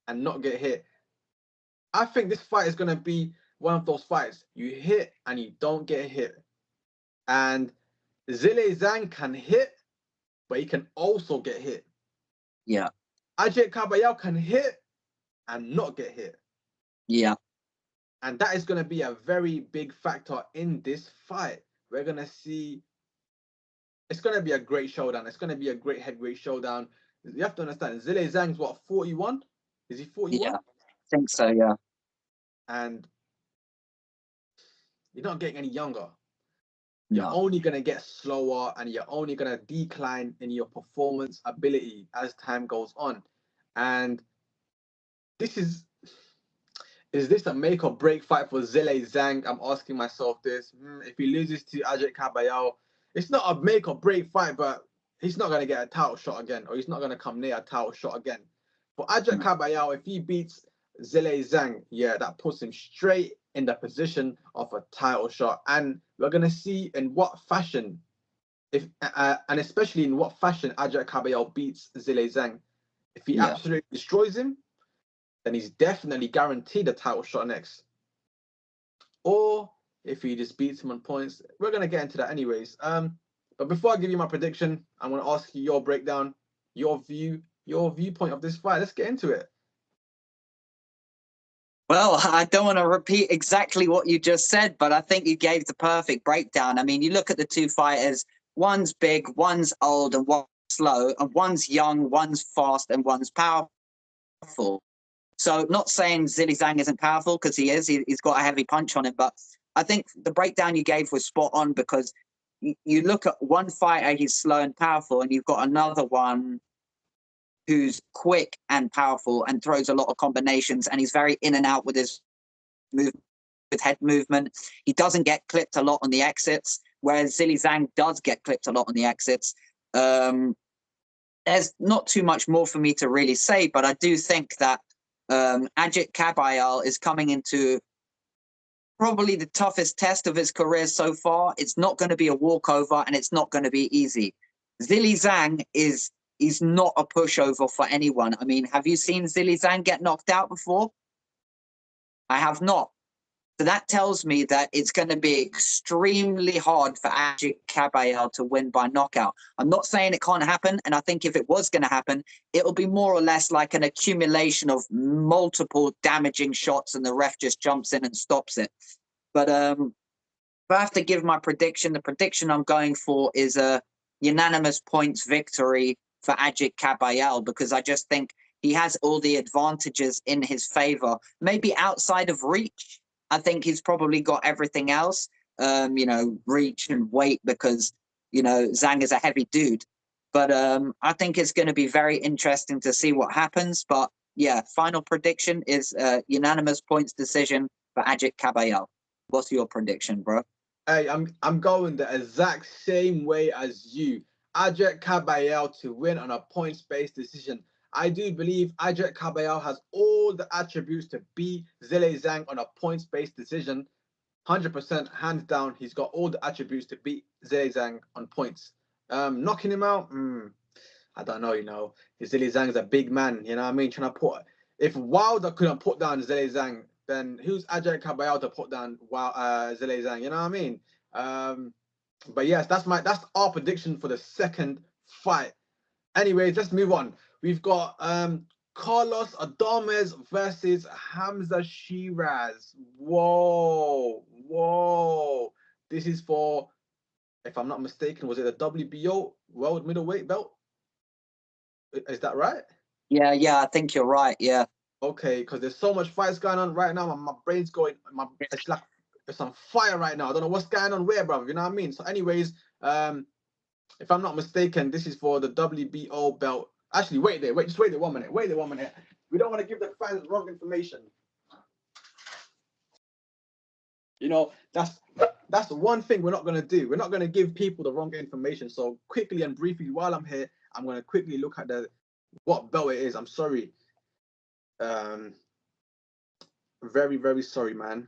and not get hit. I think this fight is going to be one of those fights you hit and you don't get hit. And Zhilei Zhang can hit, but he can also get hit. Yeah. Agit Kabayel can hit and not get hit. Yeah. And that is going to be a very big factor in this fight. We're going to see, it's going to be a great showdown. It's going to be a great heavyweight showdown. You have to understand, Zhilei Zhang's what, 41? Is he 41? Yeah, I think so, yeah. And you're not getting any younger. No. You're only going to get slower, and you're only going to decline in your performance ability as time goes on. And is this a make or break fight for Zhilei Zhang? I'm asking myself this. If he loses to Agit Kabayel, it's not a make or break fight, but he's not going to get a title shot again, or he's not going to come near a title shot again. For Agit Kabayel, if he beats Zhilei Zhang, yeah, that puts him straight in the position of a title shot. And we're going to see in what fashion, and especially in what fashion Agit Kabayel beats Zhilei Zhang. If he absolutely destroys him, then he's definitely guaranteed a title shot next. Or if he just beats him on points, we're going to get into that anyways. But before I give you my prediction, I'm going to ask you your breakdown, your viewpoint of this fight. Let's get into it. Well, I don't want to repeat exactly what you just said, but I think you gave the perfect breakdown. I mean, you look at the two fighters, one's big, one's old, and one's slow, and one's young, one's fast, and one's powerful. So not saying Zhilei Zhang isn't powerful, because he is. He's got a heavy punch on him, but I think the breakdown you gave was spot on, because you look at one fighter, he's slow and powerful, and you've got another one who's quick and powerful and throws a lot of combinations, and he's very in and out with his movement, with head movement. He doesn't get clipped a lot on the exits, whereas Zhilei Zhang does get clipped a lot on the exits. There's not too much more for me to really say, but I do think that Agit Kabayel is coming into probably the toughest test of his career so far. It's not going to be a walkover, and it's not going to be easy. Zhilei Zhang he's not a pushover for anyone. I mean, have you seen Zhilei Zhang get knocked out before? I have not. So that tells me that it's going to be extremely hard for Agit Kabayel to win by knockout. I'm not saying it can't happen, and I think if it was going to happen, it'll be more or less like an accumulation of multiple damaging shots, and the ref just jumps in and stops it. But if I have to give my prediction, the prediction I'm going for is a unanimous points victory for Agit Kabayel, because I just think he has all the advantages in his favor. Maybe outside of reach, I think he's probably got everything else, reach and weight, because, Zhang is a heavy dude. But I think it's going to be very interesting to see what happens. But yeah, final prediction is unanimous points decision for Agit Kabayel. What's your prediction, bro? Hey, I'm going the exact same way as you. Agit Kabayel to win on a points-based decision. I do believe Agit Kabayel has all the attributes to beat Zhilei Zhang on a points-based decision. 100%, hands down, he's got all the attributes to beat Zhilei Zhang on points. Knocking him out, I don't know, Zhilei Zhang is a big man, you know what I mean? If Wilder couldn't put down Zhilei Zhang, then who's Agit Kabayel to put down Zhilei Zhang, you know what I mean? But yes, that's our prediction for the second fight. Anyways, let's move on. We've got Carlos Adames versus Hamzah Sheeraz. Whoa. This is for, if I'm not mistaken, was it the WBO World Middleweight belt? Is that right? Yeah, I think you're right, yeah. Okay, because there's so much fights going on right now. My brain's going, it's like it's on fire right now. I don't know what's going on where, bro. You know what I mean? So anyways, if I'm not mistaken, this is for the WBO belt. Actually, wait there 1 minute. Wait there 1 minute. We don't want to give the fans wrong information. That's one thing we're not going to do. We're not going to give people the wrong information. So quickly and briefly, while I'm here, I'm going to quickly look at what belt it is. I'm sorry. Very, very sorry, man.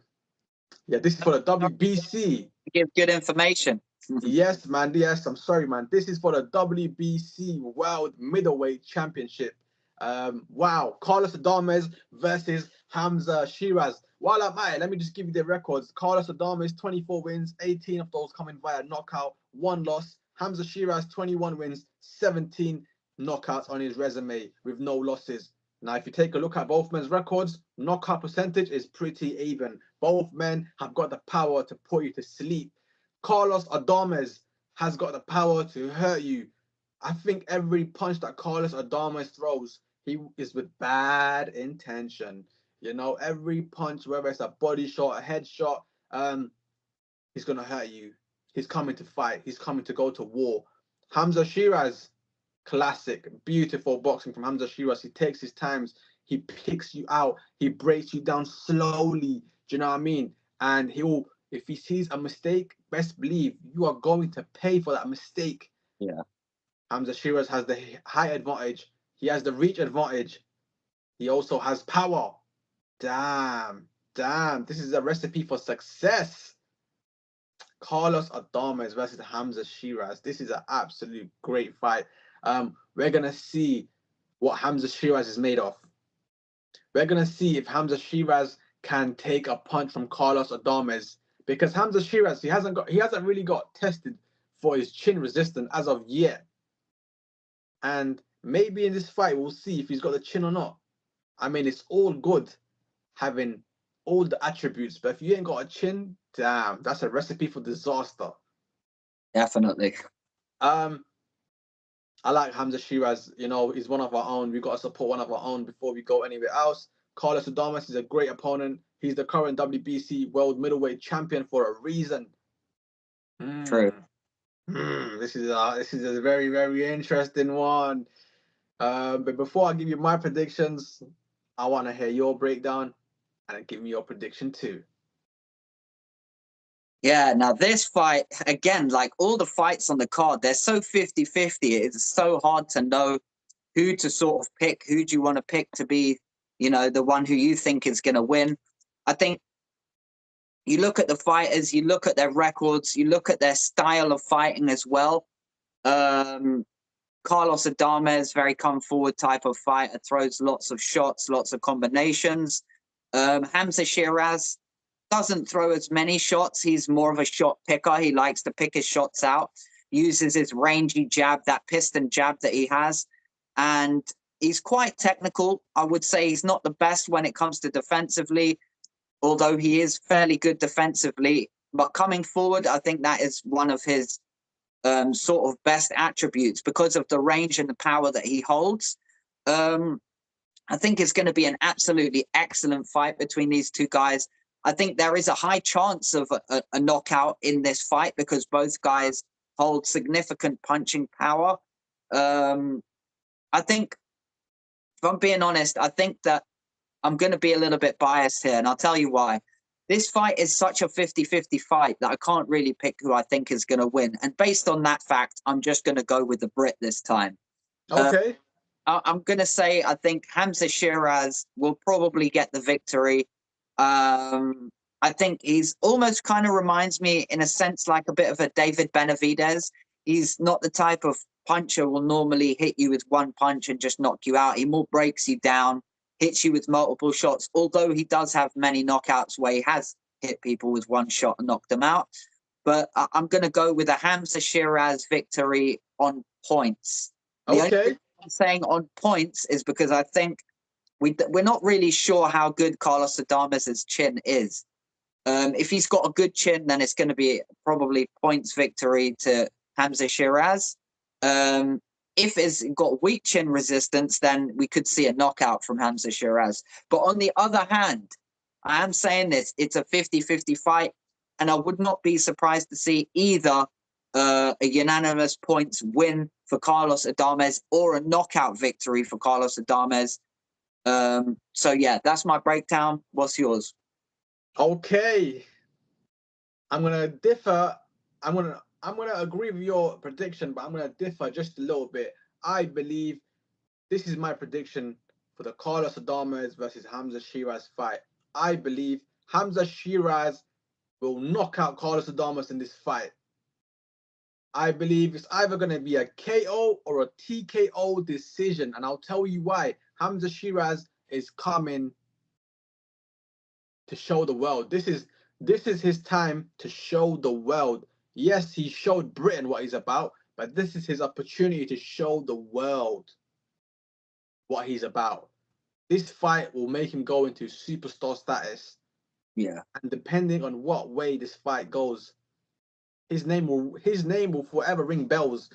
Yeah, this is for the WBC. Give good information. Yes, man. Yes, I'm sorry, man. This is for the WBC World Middleweight Championship. Wow. Carlos Adames versus Hamzah Sheeraz. While I'm at it, let me just give you the records. Carlos Adames, 24 wins, 18 of those coming via knockout, 1 loss. Hamzah Sheeraz, 21 wins, 17 knockouts on his resume with no losses. Now, if you take a look at both men's records, knockout percentage is pretty even. Both men have got the power to put you to sleep. Carlos Adames has got the power to hurt you. I think every punch that Carlos Adames throws, he is with bad intention. Every punch, whether it's a body shot, a head shot, he's going to hurt you. He's coming to fight. He's coming to go to war. Hamzah Sheeraz, classic, beautiful boxing from Hamzah Sheeraz. He takes his times. He picks you out. He breaks you down slowly. Do you know what I mean? And if he sees a mistake, best believe you are going to pay for that mistake. Yeah. Hamzah Sheeraz has the height advantage. He has the reach advantage. He also has power. Damn. This is a recipe for success. Carlos Adames versus Hamzah Sheeraz. This is an absolute great fight. We're going to see what Hamzah Sheeraz is made of. We're going to see if Hamzah Sheeraz can take a punch from Carlos Adames, because Hamzah Sheeraz, he hasn't really got tested for his chin resistance as of yet. And maybe in this fight, we'll see if he's got the chin or not. I mean, it's all good having all the attributes, but if you ain't got a chin, damn, that's a recipe for disaster. Definitely. I like Hamzah Sheeraz. You know, he's one of our own. We've got to support one of our own before we go anywhere else. Carlos Adames is a great opponent. He's the current WBC world middleweight champion for a reason. True. This is a very, very interesting one. But before I give you my predictions, I want to hear your breakdown and give me your prediction too. Yeah, now this fight, again, like all the fights on the card, they're so 50-50. It's so hard to know who to sort of pick. Who do you want to pick to be, you know, the one who you think is going to win? I think you look at the fighters, you look at their records, you look at their style of fighting as well. Carlos Adames, very come forward type of fighter, throws lots of shots, lots of combinations. Hamzah Sheeraz doesn't throw as many shots. He's more of a shot picker. He likes to pick his shots out, uses his rangy jab, that piston jab that he has. And he's quite technical. I would say he's not the best when it comes to defensively, although he is fairly good defensively. But coming forward, I think that is one of his sort of best attributes because of the range and the power that he holds. I think it's going to be an absolutely excellent fight between these two guys. I think there is a high chance of a knockout in this fight because both guys hold significant punching power. I think, if I'm being honest, I think that I'm going to be a little bit biased here, and I'll tell you why. This fight is such a 50-50 fight that I can't really pick who I think is going to win. And based on that fact, I'm just going to go with the Brit this time. Okay. I'm going to say I think Hamzah Sheeraz will probably get the victory. I think he's almost kind of reminds me in a sense like a bit of a David Benavidez. He's not the type of puncher who will normally hit you with one punch and just knock you out. He more breaks you down, hits you with multiple shots, although he does have many knockouts where he has hit people with one shot and knocked them out. But I'm going to go with a Hamzah Sheeraz victory on points. The only reason I'm saying on points is because I think we're not really sure how good Carlos Adames' chin is. If he's got a good chin, then it's going to be probably points victory to Hamzah Sheeraz. If it's got weak chin resistance, then we could see a knockout from Hamzah Sheeraz. But on the other hand, I am saying this, it's a 50-50 fight, and I would not be surprised to see either a unanimous points win for Carlos Adames or a knockout victory for Carlos Adames. So yeah, that's my breakdown. What's yours? Okay. I'm gonna differ. I'm gonna agree with your prediction, but I'm gonna differ just a little bit. I believe this is my prediction for the Carlos Adames versus Hamzah Sheeraz fight. I believe Hamzah Sheeraz will knock out Carlos Adames in this fight. I believe it's either going to be a KO or a TKO decision, and I'll tell you why. Hamzah Sheeraz is coming to show the world. This is his time to show the world. Yes, he showed Britain what he's about, but this is his opportunity to show the world what he's about. This fight will make him go into superstar status. Yeah. And depending on what way this fight goes, his name will forever ring bells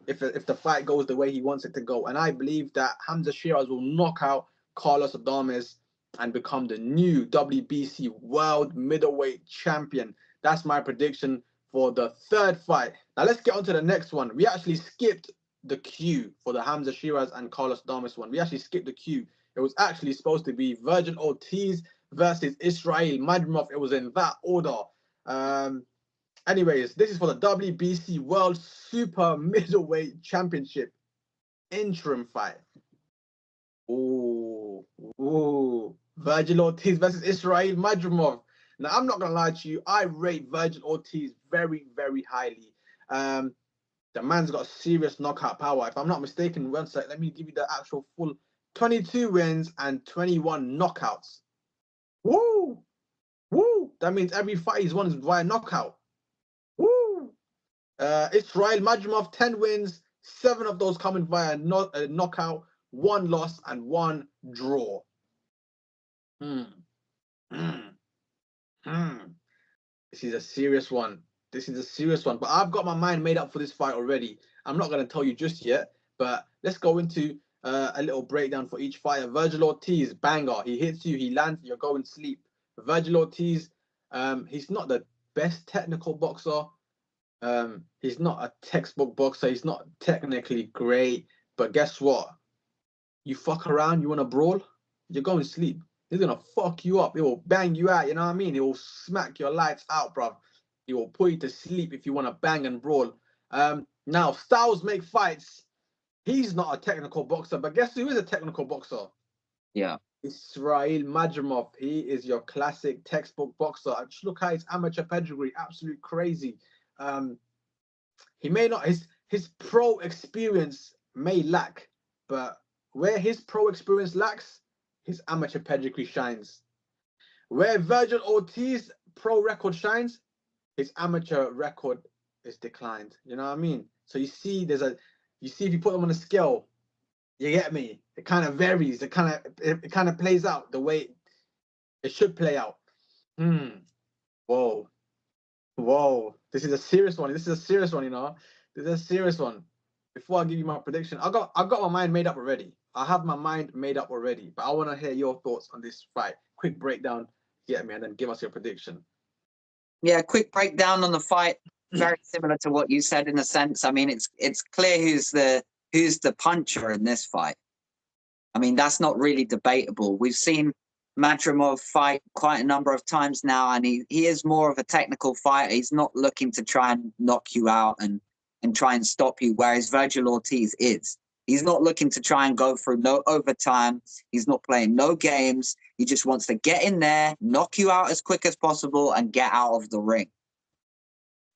if the fight goes the way he wants it to go. And I believe that Hamzah Sheeraz will knock out Carlos Adames and become the new WBC world middleweight champion. That's my prediction for the third fight. Now let's get on to the next one. We actually skipped the queue for the Hamzah Sheeraz and Carlos Adames one. We actually skipped the queue. It was actually supposed to be Virgil Ortiz versus Israil Madrimov. It was in that order. Anyways, this is for the WBC World Super Middleweight Championship interim fight. Ooh, Virgil Ortiz versus Israil Madrimov. Now, I'm not gonna lie to you. I rate Virgil Ortiz very, very highly. The man's got a serious knockout power. If I'm not mistaken, one sec, let me give you the actual full 22 wins and 21 knockouts. Woo! That means every fight he's won is via knockout. Woo! Israil Madrimov, 10 wins, 7 of those coming via knockout, 1 loss and 1 draw. Hmm. This is a serious one. This is a serious one. But I've got my mind made up for this fight already. I'm not going to tell you just yet, but let's go into a little breakdown for each fighter. Virgil Ortiz, banger. He hits you, he lands, you're going to sleep. Virgil Ortiz, he's not the best technical boxer. He's not a textbook boxer. He's not technically great. But guess what? You fuck around, you want to brawl, you're going to sleep. He's gonna fuck you up. He will bang you out. You know what I mean? He will smack your lights out, bruv. He will put you to sleep if you want to bang and brawl. Now styles make fights. He's not a technical boxer, but guess who is a technical boxer? Yeah. Israil Madrimov. He is your classic textbook boxer. Just look at his amateur pedigree, absolute crazy. He may not his pro experience may lack, but where his pro experience lacks, his amateur pedigree shines. Where Virgil Ortiz pro record shines, his amateur record is declined. You know what I mean? So you see, you see if you put them on a scale, you get me. It kind of varies. It kind of plays out the way it should play out. Whoa, whoa. This is a serious one. This is a serious one. You know, this is a serious one. Before I give you my prediction, I got my mind made up already. I have my mind made up already, but I want to hear your thoughts on this fight. Quick breakdown, get me, and then give us your prediction. Yeah, quick breakdown on the fight. Very similar to what you said in a sense. I mean, it's clear who's the puncher in this fight. I mean, that's not really debatable. We've seen Madrimov fight quite a number of times now, and he is more of a technical fighter. He's not looking to try and knock you out and try and stop you, whereas Virgil Ortiz is. He's not looking to try and go through no overtime. He's not playing no games. He just wants to get in there, knock you out as quick as possible, and get out of the ring.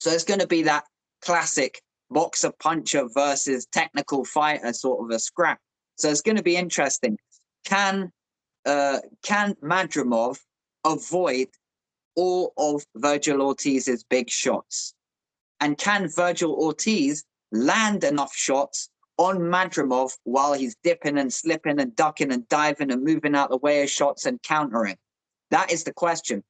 So it's going to be that classic boxer puncher versus technical fighter sort of a scrap. So it's going to be interesting. Can Madrimov avoid all of Virgil Ortiz's big shots? And can Virgil Ortiz land enough shots on Madrimov while he's dipping and slipping and ducking and diving and moving out the way of shots and countering? That is the question.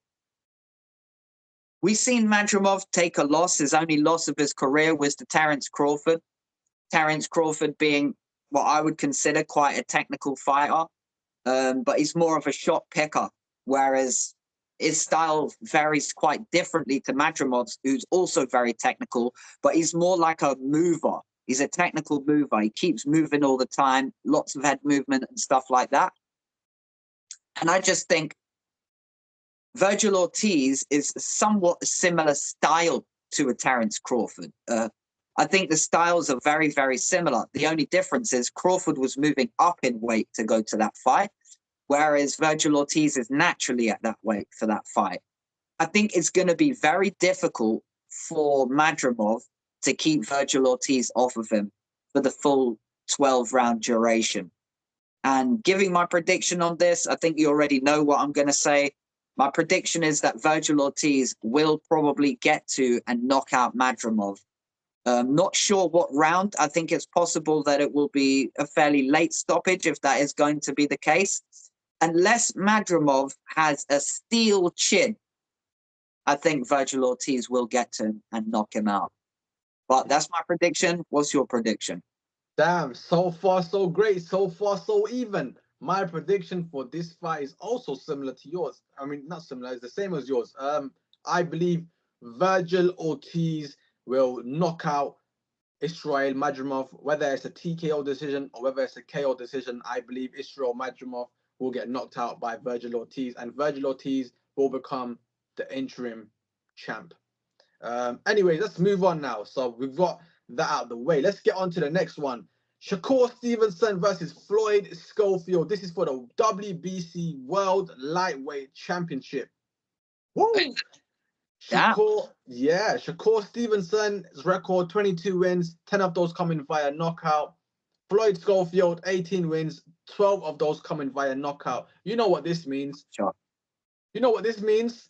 We've seen Madrimov take a loss. His only loss of his career was to Terence Crawford. Terence Crawford being what I would consider quite a technical fighter, but he's more of a shot picker, whereas his style varies quite differently to Madrimov's, who's also very technical, but he's more like a mover. He's a technical mover. He keeps moving all the time, lots of head movement and stuff like that. And I just think Virgil Ortiz is somewhat a similar style to a Terence Crawford. I think the styles are very, very similar. The only difference is Crawford was moving up in weight to go to that fight, whereas Virgil Ortiz is naturally at that weight for that fight. I think it's going to be very difficult for Madrimov to keep Virgil Ortiz off of him for the full 12-round duration. And giving my prediction on this, I think you already know what I'm going to say. My prediction is that Virgil Ortiz will probably get to and knock out Madrimov. Not sure what round. I think it's possible that it will be a fairly late stoppage if that is going to be the case. Unless Madrimov has a steel chin, I think Virgil Ortiz will get to him and knock him out. But that's my prediction. What's your prediction? Damn, so far so great, so far so even. My prediction for this fight is also similar to yours. I mean, not similar, it's the same as yours. I believe Virgil Ortiz will knock out Israil Madrimov, whether it's a TKO decision or whether it's a KO decision. I believe Israil Madrimov will get knocked out by Virgil Ortiz, and Virgil Ortiz will become the interim champ. Anyways, let's move on now. So we've got that out of the way. Let's get on to the next one. Shakur Stevenson versus Floyd Schofield. This is for the WBC World Lightweight Championship. Woo! Shakur Stevenson's record 22 wins, 10 of those coming via knockout. Floyd Schofield 18 wins, 12 of those coming via knockout. You know what this means? Sure. You know what this means?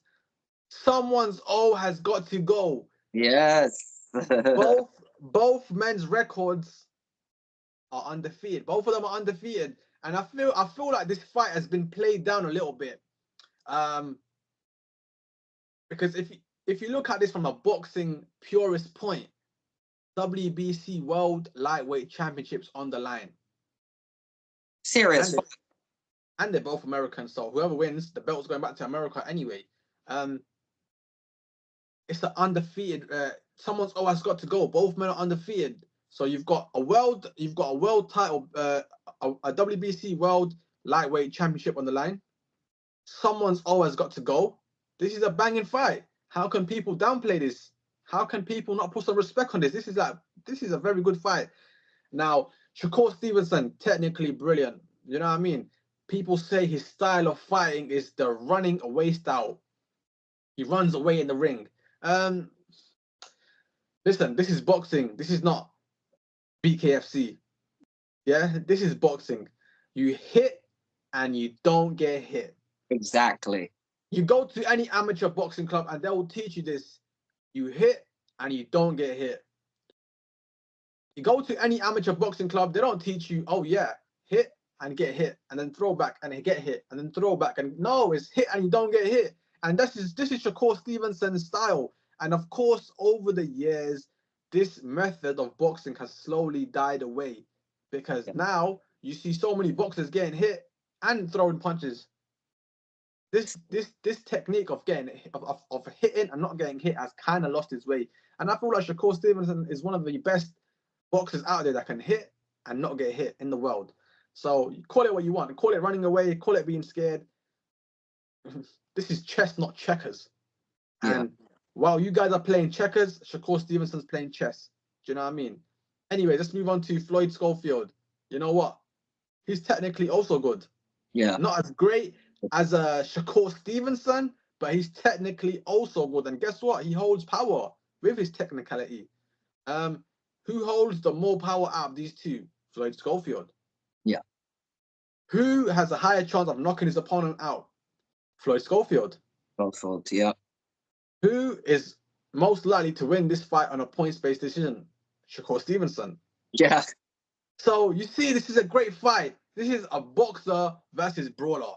Someone's O has got to go. Yes. both men's records are undefeated. Both of them are undefeated, and I feel like this fight has been played down a little bit. Because if you look at this from a boxing purist point, WBC World Lightweight Championships on the line. Serious. And they're both American, so whoever wins, the belt's going back to America anyway. It's an undefeated. Someone's always got to go. Both men are undefeated. So you've got a world title, a WBC World Lightweight Championship on the line. Someone's always got to go. This is a banging fight. How can people downplay this? How can people not put some respect on this? This is a very good fight. Now, Shakur Stevenson, technically brilliant. You know what I mean? People say his style of fighting is the running away style. He runs away in the ring. Listen, this is boxing. This is not BKFC. Yeah, this is boxing. You hit and you don't get hit. Exactly. You go to any amateur boxing club and they will teach you this. You hit and you don't get hit. You go to any amateur boxing club, they don't teach you, oh yeah, hit and get hit, and then throw back and get hit, and then throw back. And no, it's hit and you don't get hit. And this is Shakur Stevenson's style. And of course, over the years, this method of boxing has slowly died away, because now you see so many boxers getting hit and throwing punches. This technique of of hitting and not getting hit has kind of lost its way. And I feel like Shakur Stevenson is one of the best boxers out there that can hit and not get hit in the world. So call it what you want. Call it running away. Call it being scared. This is chess, not checkers. Yeah. And while you guys are playing checkers, Shakur Stevenson's playing chess. Do you know what I mean? Anyway, let's move on to Floyd Schofield. You know what? He's technically also good. Yeah. Not as great as Shakur Stevenson, but he's technically also good. And guess what? He holds power with his technicality. Who holds the more power out of these two? Floyd Schofield. Yeah. Who has a higher chance of knocking his opponent out? Floyd Schofield. Schofield, yeah. Who is most likely to win this fight on a points-based decision? Shakur Stevenson. Yeah. So you see, this is a great fight. This is a boxer versus brawler.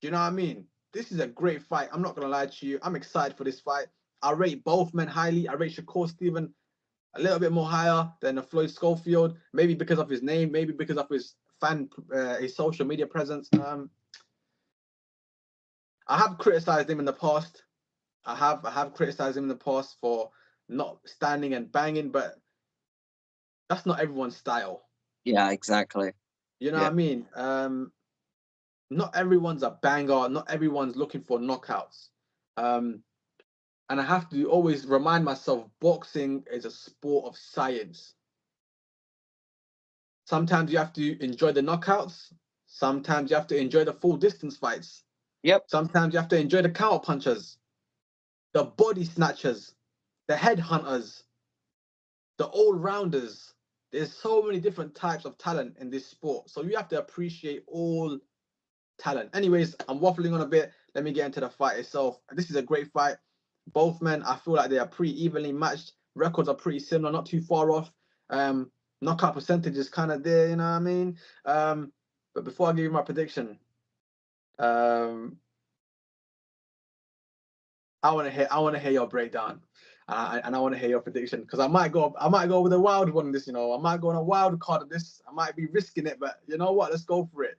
Do you know what I mean? This is a great fight. I'm not going to lie to you. I'm excited for this fight. I rate both men highly. I rate Shakur Stevenson a little bit more higher than Floyd Schofield, maybe because of his name, maybe because of his his social media presence. I have criticized him in the past. I have criticized him in the past for not standing and banging, but that's not everyone's style. Yeah, exactly. You know what I mean? Not everyone's a banger. Not everyone's looking for knockouts. And I have to always remind myself, boxing is a sport of science. Sometimes you have to enjoy the knockouts. Sometimes you have to enjoy the full distance fights. Yep. Sometimes you have to enjoy the counter punchers, the body snatchers, the headhunters, the all-rounders. There's so many different types of talent in this sport. So you have to appreciate all talent. Anyways, I'm waffling on a bit. Let me get into the fight itself. This is a great fight. Both men, I feel like they are pretty evenly matched. Records are pretty similar, not too far off. Knockout percentage is kind of there, you know what I mean? But before I give you my prediction, I want to hear your breakdown, and I want to hear your prediction, because I might go with a wild one on this. You know, I might go on a wild card of this. I might be risking it, but you know what? Let's go for it.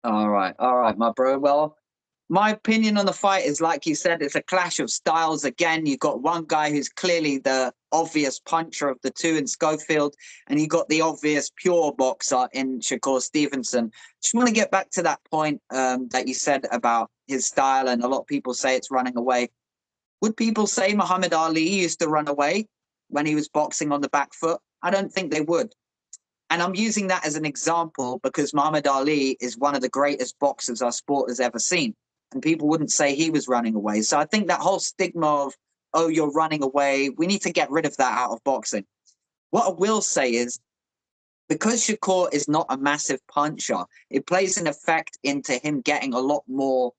All right, my bro. Well, my opinion on the fight is, like you said, it's a clash of styles. Again, you've got one guy who's clearly the obvious puncher of the two in Schofield, and you got the obvious pure boxer in Shakur Stevenson. Just want to get back to that point that you said about his style, and a lot of people say it's running away. Would people say Muhammad Ali used to run away when he was boxing on the back foot? I don't think they would. And I'm using that as an example because Muhammad Ali is one of the greatest boxers our sport has ever seen. And people wouldn't say he was running away. So I think that whole stigma of, oh, you're running away, we need to get rid of that out of boxing. What I will say is, because Shakur is not a massive puncher, it plays an effect into him getting a lot more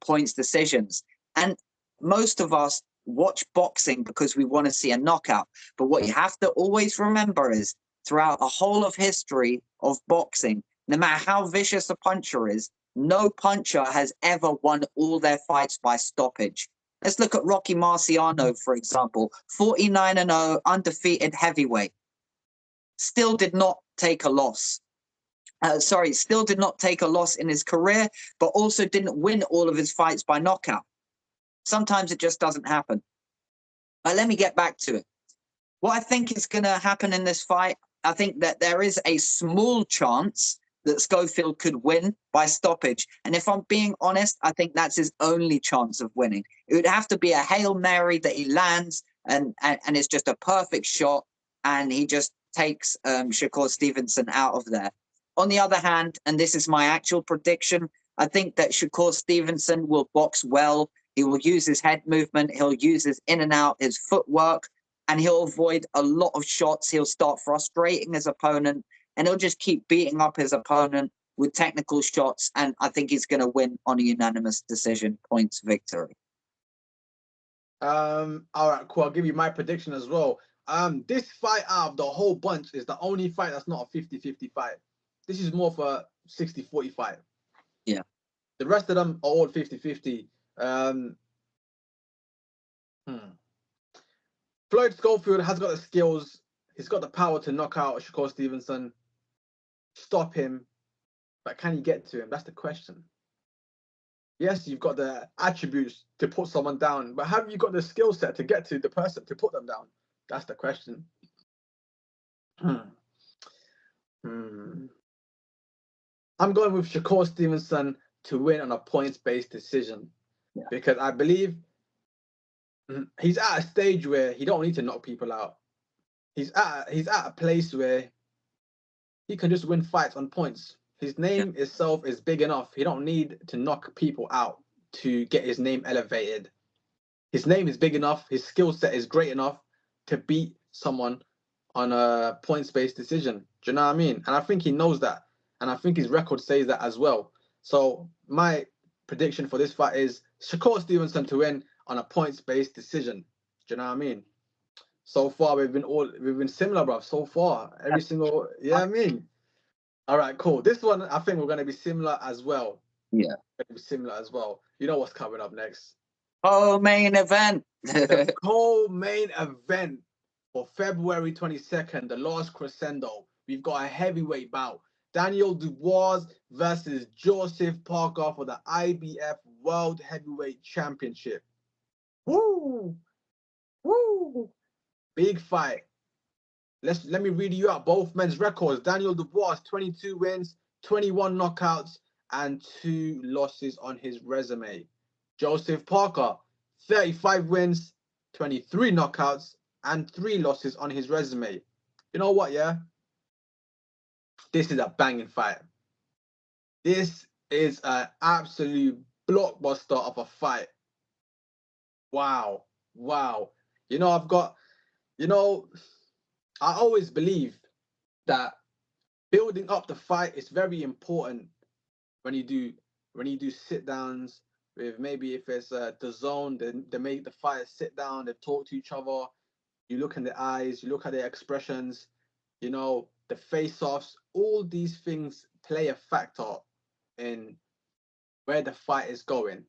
points decisions. And most of us watch boxing because we want to see a knockout. But what you have to always remember is, throughout the whole of history of boxing, no matter how vicious a puncher is, no puncher has ever won all their fights by stoppage. Let's look at Rocky Marciano, for example. 49-0, undefeated heavyweight. Still did not take a loss. Still did not take a loss in his career, but also didn't win all of his fights by knockout. Sometimes it just doesn't happen. But let me get back to it. What I think is going to happen in this fight, I think that there is a small chance that Schofield could win by stoppage. And if I'm being honest, I think that's his only chance of winning. It would have to be a Hail Mary that he lands and it's just a perfect shot and he just takes Shakur Stevenson out of there. On the other hand, and this is my actual prediction, I think that Shakur Stevenson will box well. He will use his head movement. He'll use his in and out, his footwork, and he'll avoid a lot of shots. He'll start frustrating his opponent, and he'll just keep beating up his opponent with technical shots. And I think he's going to win on a unanimous decision points victory. All right, cool. I'll give you my prediction as well. This fight out of the whole bunch is the only fight that's not a 50-50 fight. This is more of a 60-40 fight. Yeah. The rest of them are all 50-50. Floyd Schofield has got the skills. He's got the power to knock out Shakur Stevenson, stop him. But can you get to him? That's the question. Yes, you've got the attributes to put someone down, but have you got the skill set to get to the person to put them down? That's the question. I'm going with Shakur Stevenson to win on a points-based decision because I believe he's at a stage where he don't need to knock people out. He's at a place where he can just win fights on points. His name itself is big enough. He don't need to knock people out to get his name elevated. His name is big enough. His skill set is great enough to beat someone on a points-based decision. Do you know what I mean? And I think he knows that. And I think his record says that as well. So my prediction for this fight is Shakur Stevenson to win on a points-based decision. Do you know what I mean? So far, we've been similar, bro. So far, every single, I mean. All right, cool. This one, I think we're going to be similar as well. Yeah. Similar as well. You know what's coming up next? Co-main event. The co-main event for February 22nd, the last crescendo. We've got a heavyweight bout. Daniel Dubois versus Joseph Parker for the IBF World Heavyweight Championship. Woo! Woo! Big fight. Let me read you out both men's records. Daniel Dubois, 22 wins, 21 knockouts, and 2 losses on his resume. Joseph Parker, 35 wins, 23 knockouts, and 3 losses on his resume. You know what, yeah? This is a banging fight. This is an absolute blockbuster of a fight. Wow. Wow. I always believe that building up the fight is very important when you do sit downs with, maybe if it's the zone, then they make the fighters sit down, they talk to each other, you look in the eyes, you look at their expressions, the face-offs, all these things play a factor in where the fight is going.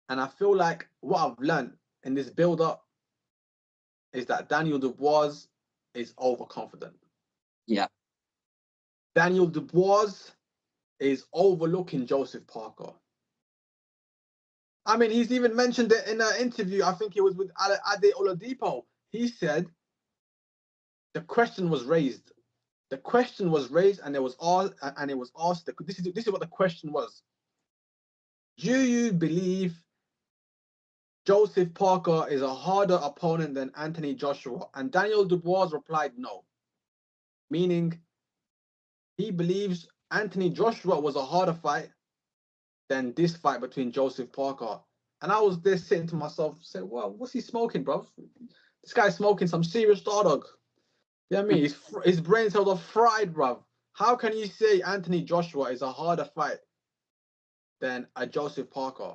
And I feel like what I've learned in this build-up is that Daniel Dubois is overconfident. Yeah. Daniel Dubois is overlooking Joseph Parker. I mean, he's even mentioned it in an interview. I think it was with Ade Oladipo. He said the question was raised. The question was raised, and it was asked. This is what the question was. Do you believe Joseph Parker is a harder opponent than Anthony Joshua? And Daniel Dubois replied no, meaning he believes Anthony Joshua was a harder fight than this fight between Joseph Parker. And I was there sitting to myself, saying, well, what's he smoking, bro? This guy's smoking some serious Stardog. You know what I mean? His brain cells are fried, bro. How can you say Anthony Joshua is a harder fight than a Joseph Parker?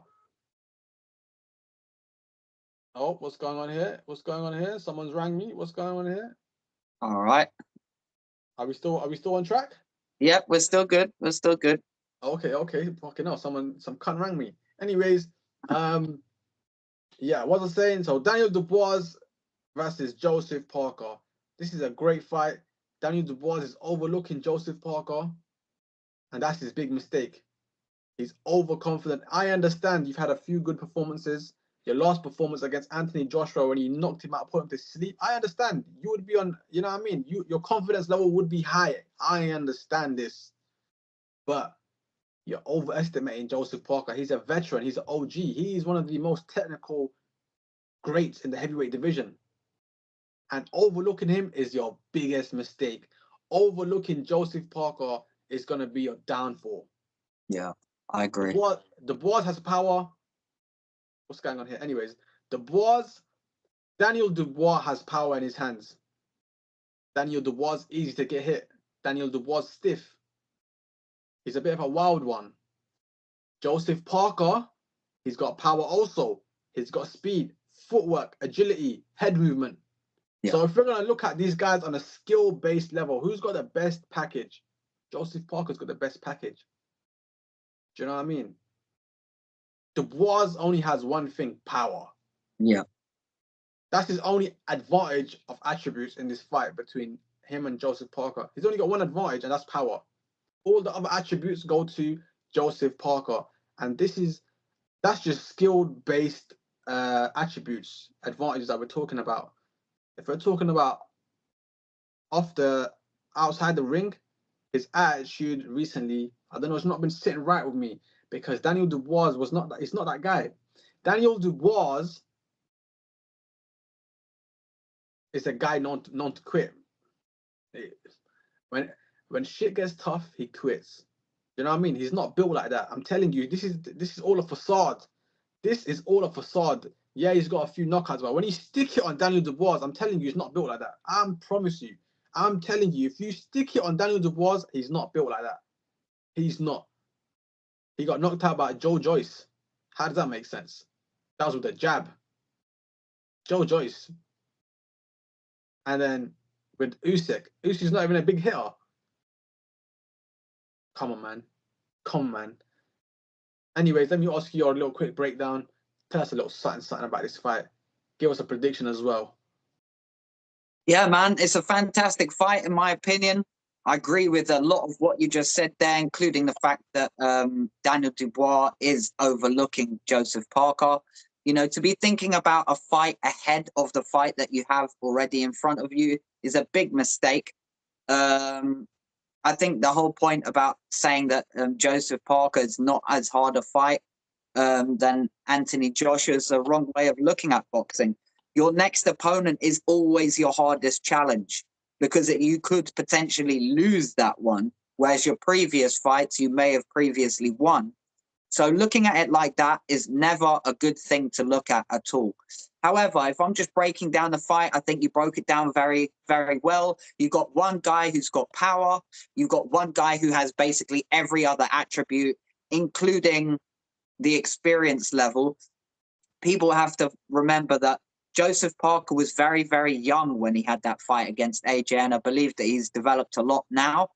Oh, what's going on here? What's going on here? Someone's rang me. What's going on here? All right. Are we still on track? Yep, we're still good. We're still good. Okay. Fucking hell. Some cunt rang me. Anyways, Yeah, what was I saying? So Daniel Dubois versus Joseph Parker. This is a great fight. Daniel Dubois is overlooking Joseph Parker, and that's his big mistake. He's overconfident. I understand you've had a few good performances. Your last performance against Anthony Joshua when you knocked him out, put him to sleep. I understand. You would be on, you know what I mean? Your confidence level would be high. I understand this. But you're overestimating Joseph Parker. He's a veteran. He's an OG. He's one of the most technical greats in the heavyweight division. And overlooking him is your biggest mistake. Overlooking Joseph Parker is going to be your downfall. Yeah, I agree. Dubois has power. What's going on here? Anyways, Daniel Dubois has power in his hands. Daniel Dubois easy to get hit. Daniel Dubois stiff. He's a bit of a wild one. Joseph Parker, he's got power also. He's got speed, footwork, agility, head movement. Yeah. So if we're going to look at these guys on a skill-based level, who's got the best package? Joseph Parker's got the best package. Do you know what I mean? Dubois only has one thing, power. Yeah. That's his only advantage of attributes in this fight between him and Joseph Parker. He's only got one advantage, and that's power. All the other attributes go to Joseph Parker. And that's just skill-based attributes, advantages that we're talking about. If we're talking about outside the ring, his attitude recently, I don't know, it's not been sitting right with me because Daniel Dubois it's not that guy. Daniel Dubois is a guy known to quit. When shit gets tough, he quits. You know what I mean? He's not built like that. I'm telling you, this is all a facade. This is all a facade. Yeah, he's got a few knockouts, but when you stick it on Daniel Dubois, I'm telling you, he's not built like that. I promise you. I'm telling you, if you stick it on Daniel Dubois, he's not built like that. He's not. He got knocked out by Joe Joyce. How does that make sense? That was with a jab. Joe Joyce. And then with Usyk. Usyk's not even a big hitter. Come on, man. Come on, man. Anyways, let me ask you a little quick breakdown. Tell us a little something about this fight. Give us a prediction as well. Yeah, man, it's a fantastic fight, in my opinion. I agree with a lot of what you just said there, including the fact that Daniel Dubois is overlooking Joseph Parker. You know, to be thinking about a fight ahead of the fight that you have already in front of you is a big mistake. I think the whole point about saying that Joseph Parker is not as hard a fight than Anthony Joshua is the wrong way of looking at boxing. Your next opponent is always your hardest challenge because you could potentially lose that one, whereas your previous fights you may have previously won. So looking at it like that is never a good thing to look at all. However, if I'm just breaking down the fight, I think you broke it down very, very well. You got one guy who's got power. You got one guy who has basically every other attribute, including the experience level. People have to remember that Joseph Parker was very, very young when he had that fight against AJ, and I believe that he's developed a lot now.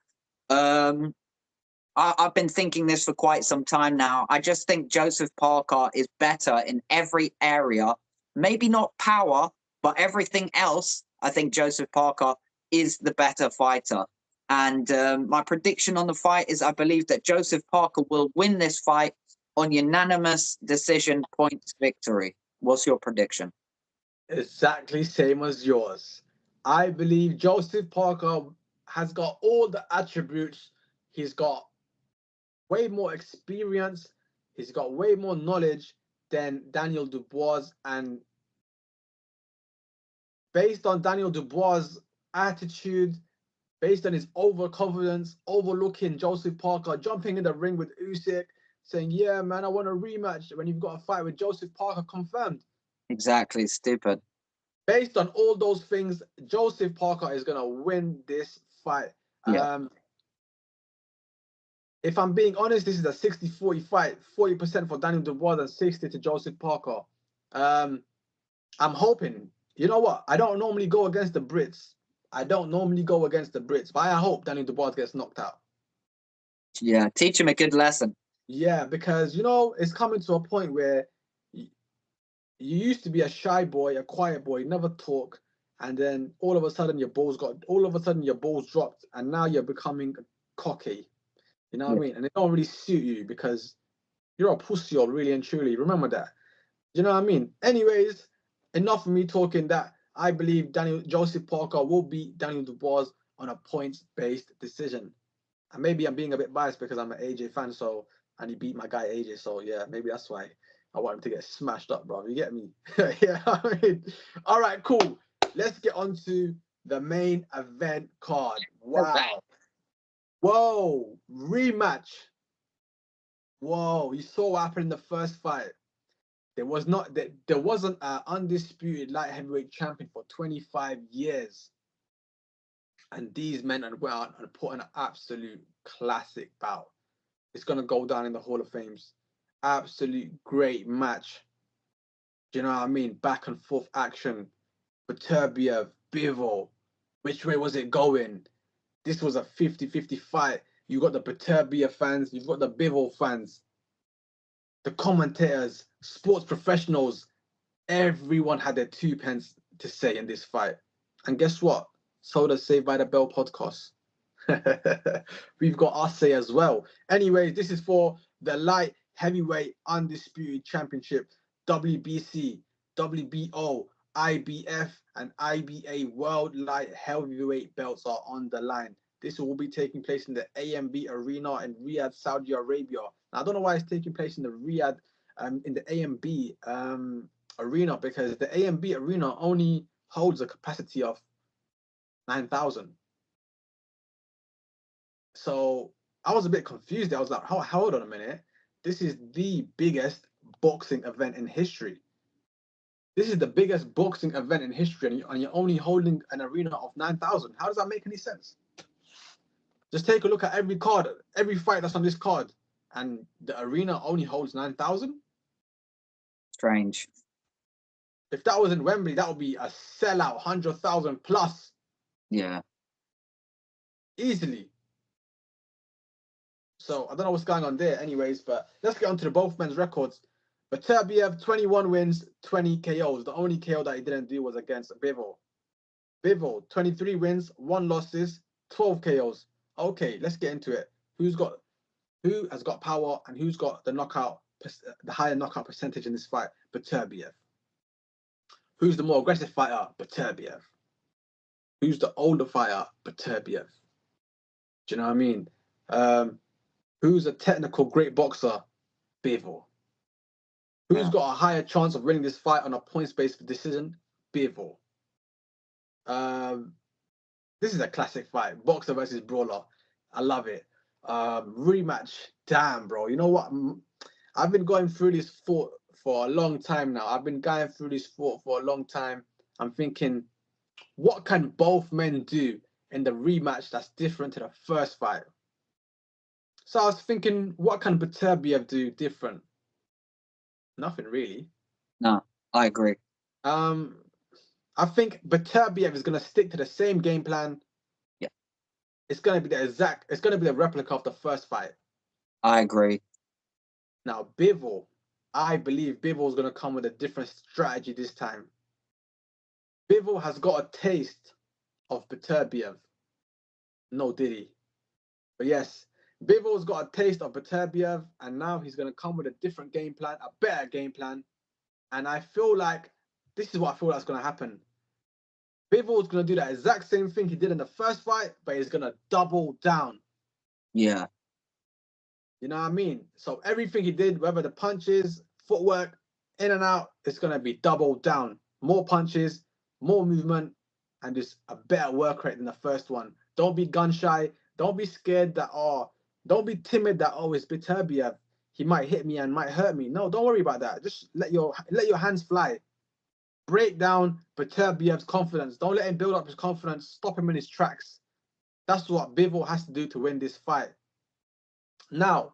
I've been thinking this for quite some time now. I just think Joseph Parker is better in every area. Maybe not power, but everything else, I think Joseph Parker is the better fighter. And my prediction on the fight is I believe that Joseph Parker will win this fight on unanimous decision points victory. What's your prediction? Exactly same as yours. I believe Joseph Parker has got all the attributes. He's got way more experience. He's got way more knowledge than Daniel Dubois. And based on Daniel Dubois' attitude, based on his overconfidence, overlooking Joseph Parker, jumping in the ring with Usyk, saying, yeah, man, I want a rematch when you've got a fight with Joseph Parker confirmed. Exactly, stupid. Based on all those things, Joseph Parker is going to win this fight. Yeah. If I'm being honest, this is a 60-40 fight. 40% for Daniel Dubois and 60 to Joseph Parker. I'm hoping, you know what? I don't normally go against the Brits. But I hope Daniel Dubois gets knocked out. Yeah, teach him a good lesson. Yeah, because, you know, it's coming to a point where you used to be a shy boy, a quiet boy, never talk, and then all of a sudden your balls dropped, and now you're becoming cocky. You know what I Yeah. mean? And it don't really suit you because you're a pussy, really and truly. Remember that. You know what I mean? Anyways, enough of me talking that. I believe Joseph Parker will beat Daniel Dubois on a points-based decision. And maybe I'm being a bit biased because I'm an AJ fan, and he beat my guy AJ, so yeah, maybe that's why I want him to get smashed up, bro. You get me? Yeah, I mean, all right, cool. Let's get on to the main event card. Wow. Whoa, rematch. Whoa, you saw what happened in the first fight. There wasn't an undisputed light heavyweight champion for 25 years. And these men went out and put an absolute classic bout. It's going to go down in the Hall of Fames. Absolute great match. Do you know what I mean? Back and forth action. Beterbiev, bivol. Which way was it going? This was a 50-50 fight. You got the Beterbiev fans. You've got the bivol fans. The commentators, sports professionals. Everyone had their 2 pence to say in this fight. And guess what? So does Saved by the Bell podcast. We've got our say as well. Anyways, this is for the light heavyweight undisputed championship. WBC, WBO, IBF, and IBA world light heavyweight belts are on the line. This will be taking place in the AMB Arena in Riyadh, Saudi Arabia. Now, I don't know why it's taking place in the Riyadh, in the AMB arena, because the AMB arena only holds a capacity of 9,000. So I was a bit confused. I was like, hold on a minute. This is the biggest boxing event in history. This is the biggest boxing event in history, and you're only holding an arena of 9,000. How does that make any sense? Just take a look at every card, every fight that's on this card, and the arena only holds 9,000. Strange. If that was in Wembley, that would be a sellout, 100,000 plus. Yeah. Easily. So I don't know what's going on there anyways, but let's get on to the both men's records. Beterbiev, 21 wins, 20 KOs. The only KO that he didn't do was against Bivol. Bivol, 23 wins, 1 losses, 12 KOs. Okay, let's get into it. Who has got power and who's got the higher knockout percentage in this fight? Beterbiev. Who's the more aggressive fighter? Beterbiev. Who's the older fighter? Beterbiev. Do you know what I mean? Who's a technical great boxer? Bivol. Who's got a higher chance of winning this fight on a points-based decision? Bivol. This is a classic fight. Boxer versus brawler. I love it. Rematch. Damn, bro. You know what? I've been going through this for a long time now. I've been going through this for a long time. I'm thinking, what can both men do in the rematch that's different to the first fight? So I was thinking, what can Beterbiev do different? Nothing really. No, I agree. I think Beterbiev is going to stick to the same game plan. Yeah. It's going to be the replica of the first fight. I agree. Now, Bivol, I believe Bivol is going to come with a different strategy this time. Bivol has got a taste of Beterbiev. No, did he? But yes, Bivol's got a taste of Beterbiev, and now he's going to come with a different game plan, a better game plan. And I feel like this is what I feel that's going to happen. Bivol's going to do that exact same thing he did in the first fight, but he's going to double down. Yeah. You know what I mean? So everything he did, whether the punches, footwork, in and out, it's going to be doubled down. More punches, more movement, and just a better work rate than the first one. Don't be gun shy. Don't be scared that, don't be timid that, it's Beterbiev. He might hit me and might hurt me. No, don't worry about that. Just let your hands fly. Break down Beterbiev's confidence. Don't let him build up his confidence. Stop him in his tracks. That's what Bivol has to do to win this fight. Now,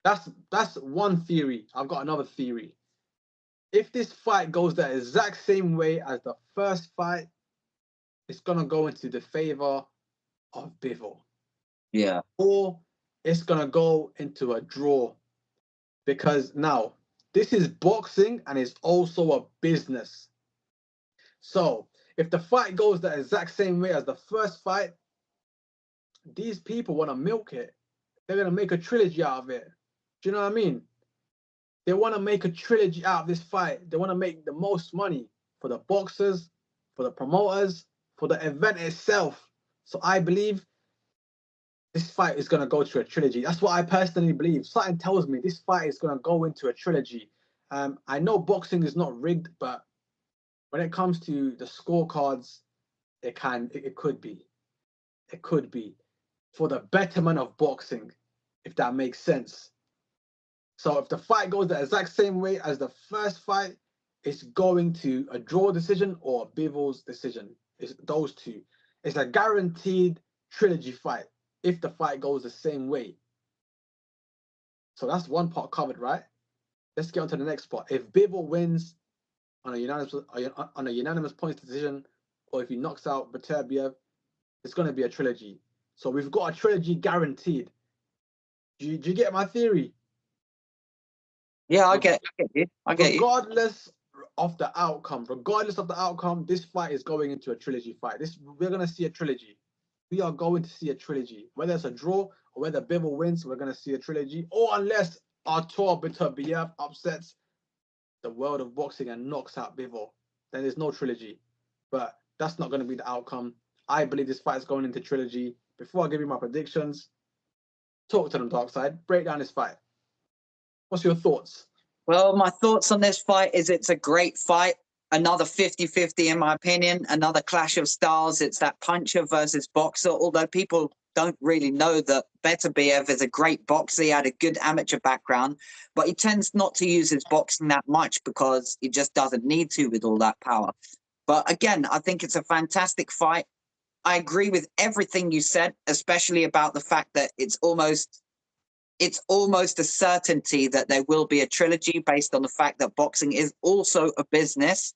that's one theory. I've got another theory. If this fight goes the exact same way as the first fight, it's going to go into the favor of Bivol. Yeah. Or it's going to go into a draw. Because now, This is boxing and it's also a business. So if the fight goes the exact same way as the first fight, these people want to milk it. They're going to make a trilogy out of it. Do you know what I mean? They want to make a trilogy out of this fight. They want to make the most money for the boxers, for the promoters, for the event itself. So I believe this fight is going to go to a trilogy. That's what I personally believe. Something tells me this fight is going to go into a trilogy. I know boxing is not rigged, but when it comes to the scorecards, it could be. It could be for the betterment of boxing, if that makes sense. So if the fight goes the exact same way as the first fight, it's going to a draw decision or a bivol's decision. It's those two. It's a guaranteed trilogy fight if the fight goes the same way. So that's one part covered, right? Let's get on to the next part. If Bivol wins on a unanimous points decision, or if he knocks out Beterbiev, it's going to be a trilogy. So we've got a trilogy guaranteed. Do you get my theory? Yeah, I get you. Regardless of the outcome, this fight is going into a trilogy fight. We're going to see a trilogy. We are going to see a trilogy. Whether it's a draw or whether Bivol wins, we're going to see a trilogy. Or unless Artur Beterbiev upsets the world of boxing and knocks out Bivol, then there's no trilogy. But that's not going to be the outcome. I believe this fight is going into trilogy. Before I give you my predictions, talk to them, Dark Side. Break down this fight. What's your thoughts? Well, my thoughts on this fight is it's a great fight. Another 50-50 in my opinion. Another clash of styles. It's that puncher versus boxer. Although people don't really know that Beterbiev is a great boxer. He had a good amateur background, but he tends not to use his boxing that much because he just doesn't need to with all that power. But again, I think it's a fantastic fight. I agree with everything you said, especially about the fact that it's almost a certainty that there will be a trilogy based on the fact that boxing is also a business.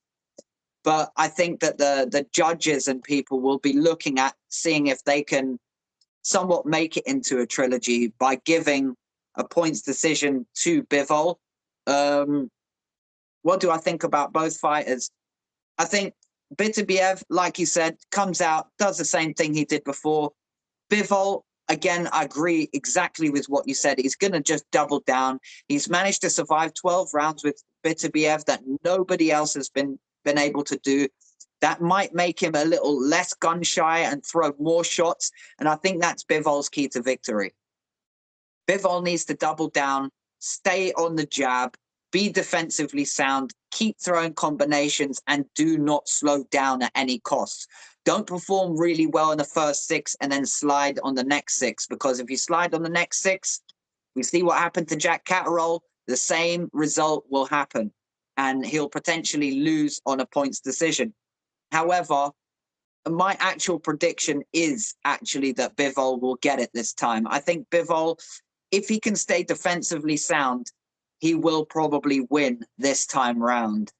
But I think that the judges and people will be looking at seeing if they can somewhat make it into a trilogy by giving a points decision to Bivol. What do I think about both fighters? I think Beterbiev, like you said, comes out, does the same thing he did before. Bivol, again, I agree exactly with what you said. He's going to just double down. He's managed to survive 12 rounds with Beterbiev that nobody else has been able to do. That might make him a little less gun shy and throw more shots. And I think that's Bivol's key to victory. Bivol needs to double down, stay on the jab, be defensively sound, keep throwing combinations, and do not slow down at any cost. Don't perform really well in the first 6 and then slide on the next 6, because if you slide on the next 6, we see what happened to Jack Catterall, the same result will happen, and he'll potentially lose on a points decision. However, my actual prediction is actually that Bivol will get it this time. I think Bivol, if he can stay defensively sound, he will probably win this time round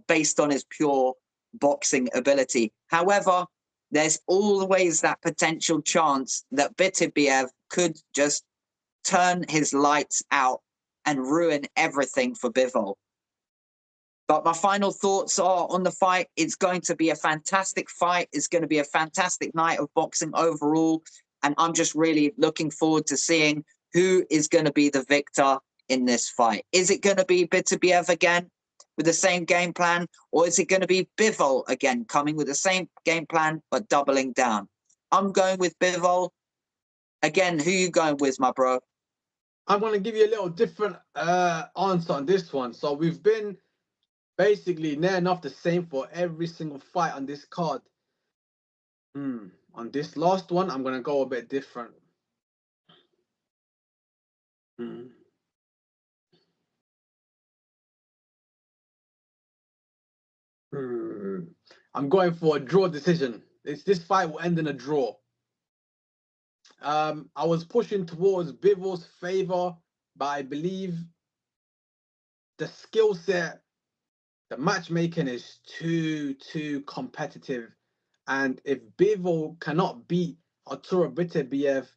based on his pure boxing ability. However, there's always that potential chance that Beterbiev could just turn his lights out and ruin everything for Bivol. But my final thoughts are on the fight. It's going to be a fantastic fight. It's going to be a fantastic night of boxing overall. And I'm just really looking forward to seeing who is going to be the victor in this fight. Is it going to be Beterbiev again with the same game plan? Or is it going to be Bivol again, coming with the same game plan, but doubling down? I'm going with Bivol. Again, who are you going with, my bro? I'm going to give you a little different answer on this one. So we've been basically near enough the same for every single fight on this card. On this last one, I'm going to go a bit different. I'm going for a draw decision. This fight will end in a draw. I was pushing towards Bivol's favor, but I believe the skill set, the matchmaking is too competitive. And if Bivol cannot beat Artur Beterbiev,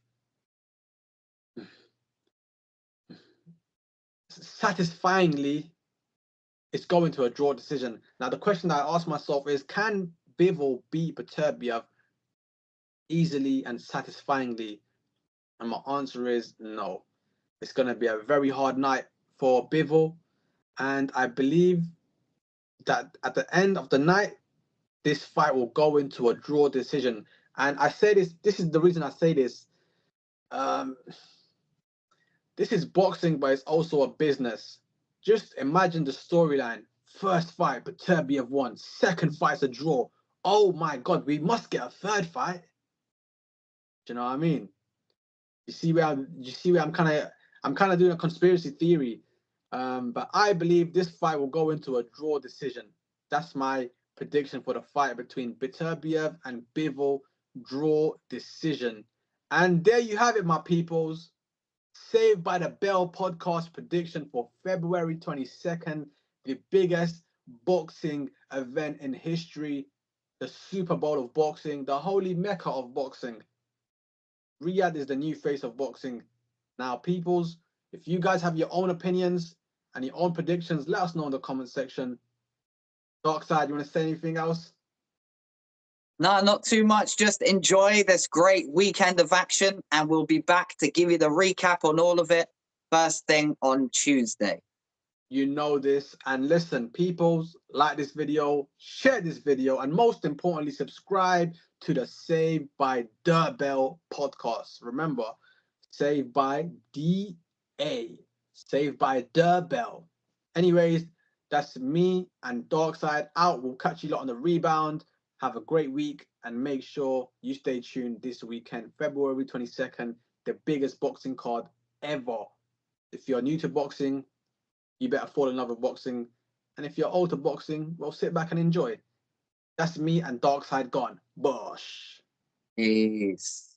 satisfyingly, it's going to a draw decision. Now, the question that I ask myself is, can Bivol beat Beterbiev easily and satisfyingly? And my answer is no. It's going to be a very hard night for Bivol. And I believe that at the end of the night, this fight will go into a draw decision. And I say this is the reason I say this. This is boxing, but it's also a business. Just imagine the storyline. First fight, Beterbiev won. Second fight's a draw. Oh my God, we must get a third fight. Do you know what I mean? You see where I'm kind of doing a conspiracy theory. But I believe this fight will go into a draw decision. That's my prediction for the fight between Beterbiev and Bivol. Draw decision. And there you have it, my peoples. Saved by the Bell podcast prediction for February 22nd, the biggest boxing event in history, the Super Bowl of boxing, the holy mecca of boxing. Riyadh is the new face of boxing. Now, peoples, if you guys have your own opinions and your own predictions, let us know in the comment section. Dark Side, you want to say anything else? No, not too much. Just enjoy this great weekend of action, and we'll be back to give you the recap on all of it first thing on Tuesday. You know this. And listen, peoples, like this video, share this video, and most importantly, subscribe to the Saved by the Bell podcast. Remember, Saved by D-A. Saved by the Bell. Anyways, that's me and Darkside out. We'll catch you lot on the rebound. Have a great week, and make sure you stay tuned this weekend, February 22nd, the biggest boxing card ever. If you're new to boxing, you better fall in love with boxing. And if you're old to boxing, well, sit back and enjoy. That's me and Darkside gone. Bosh. Peace.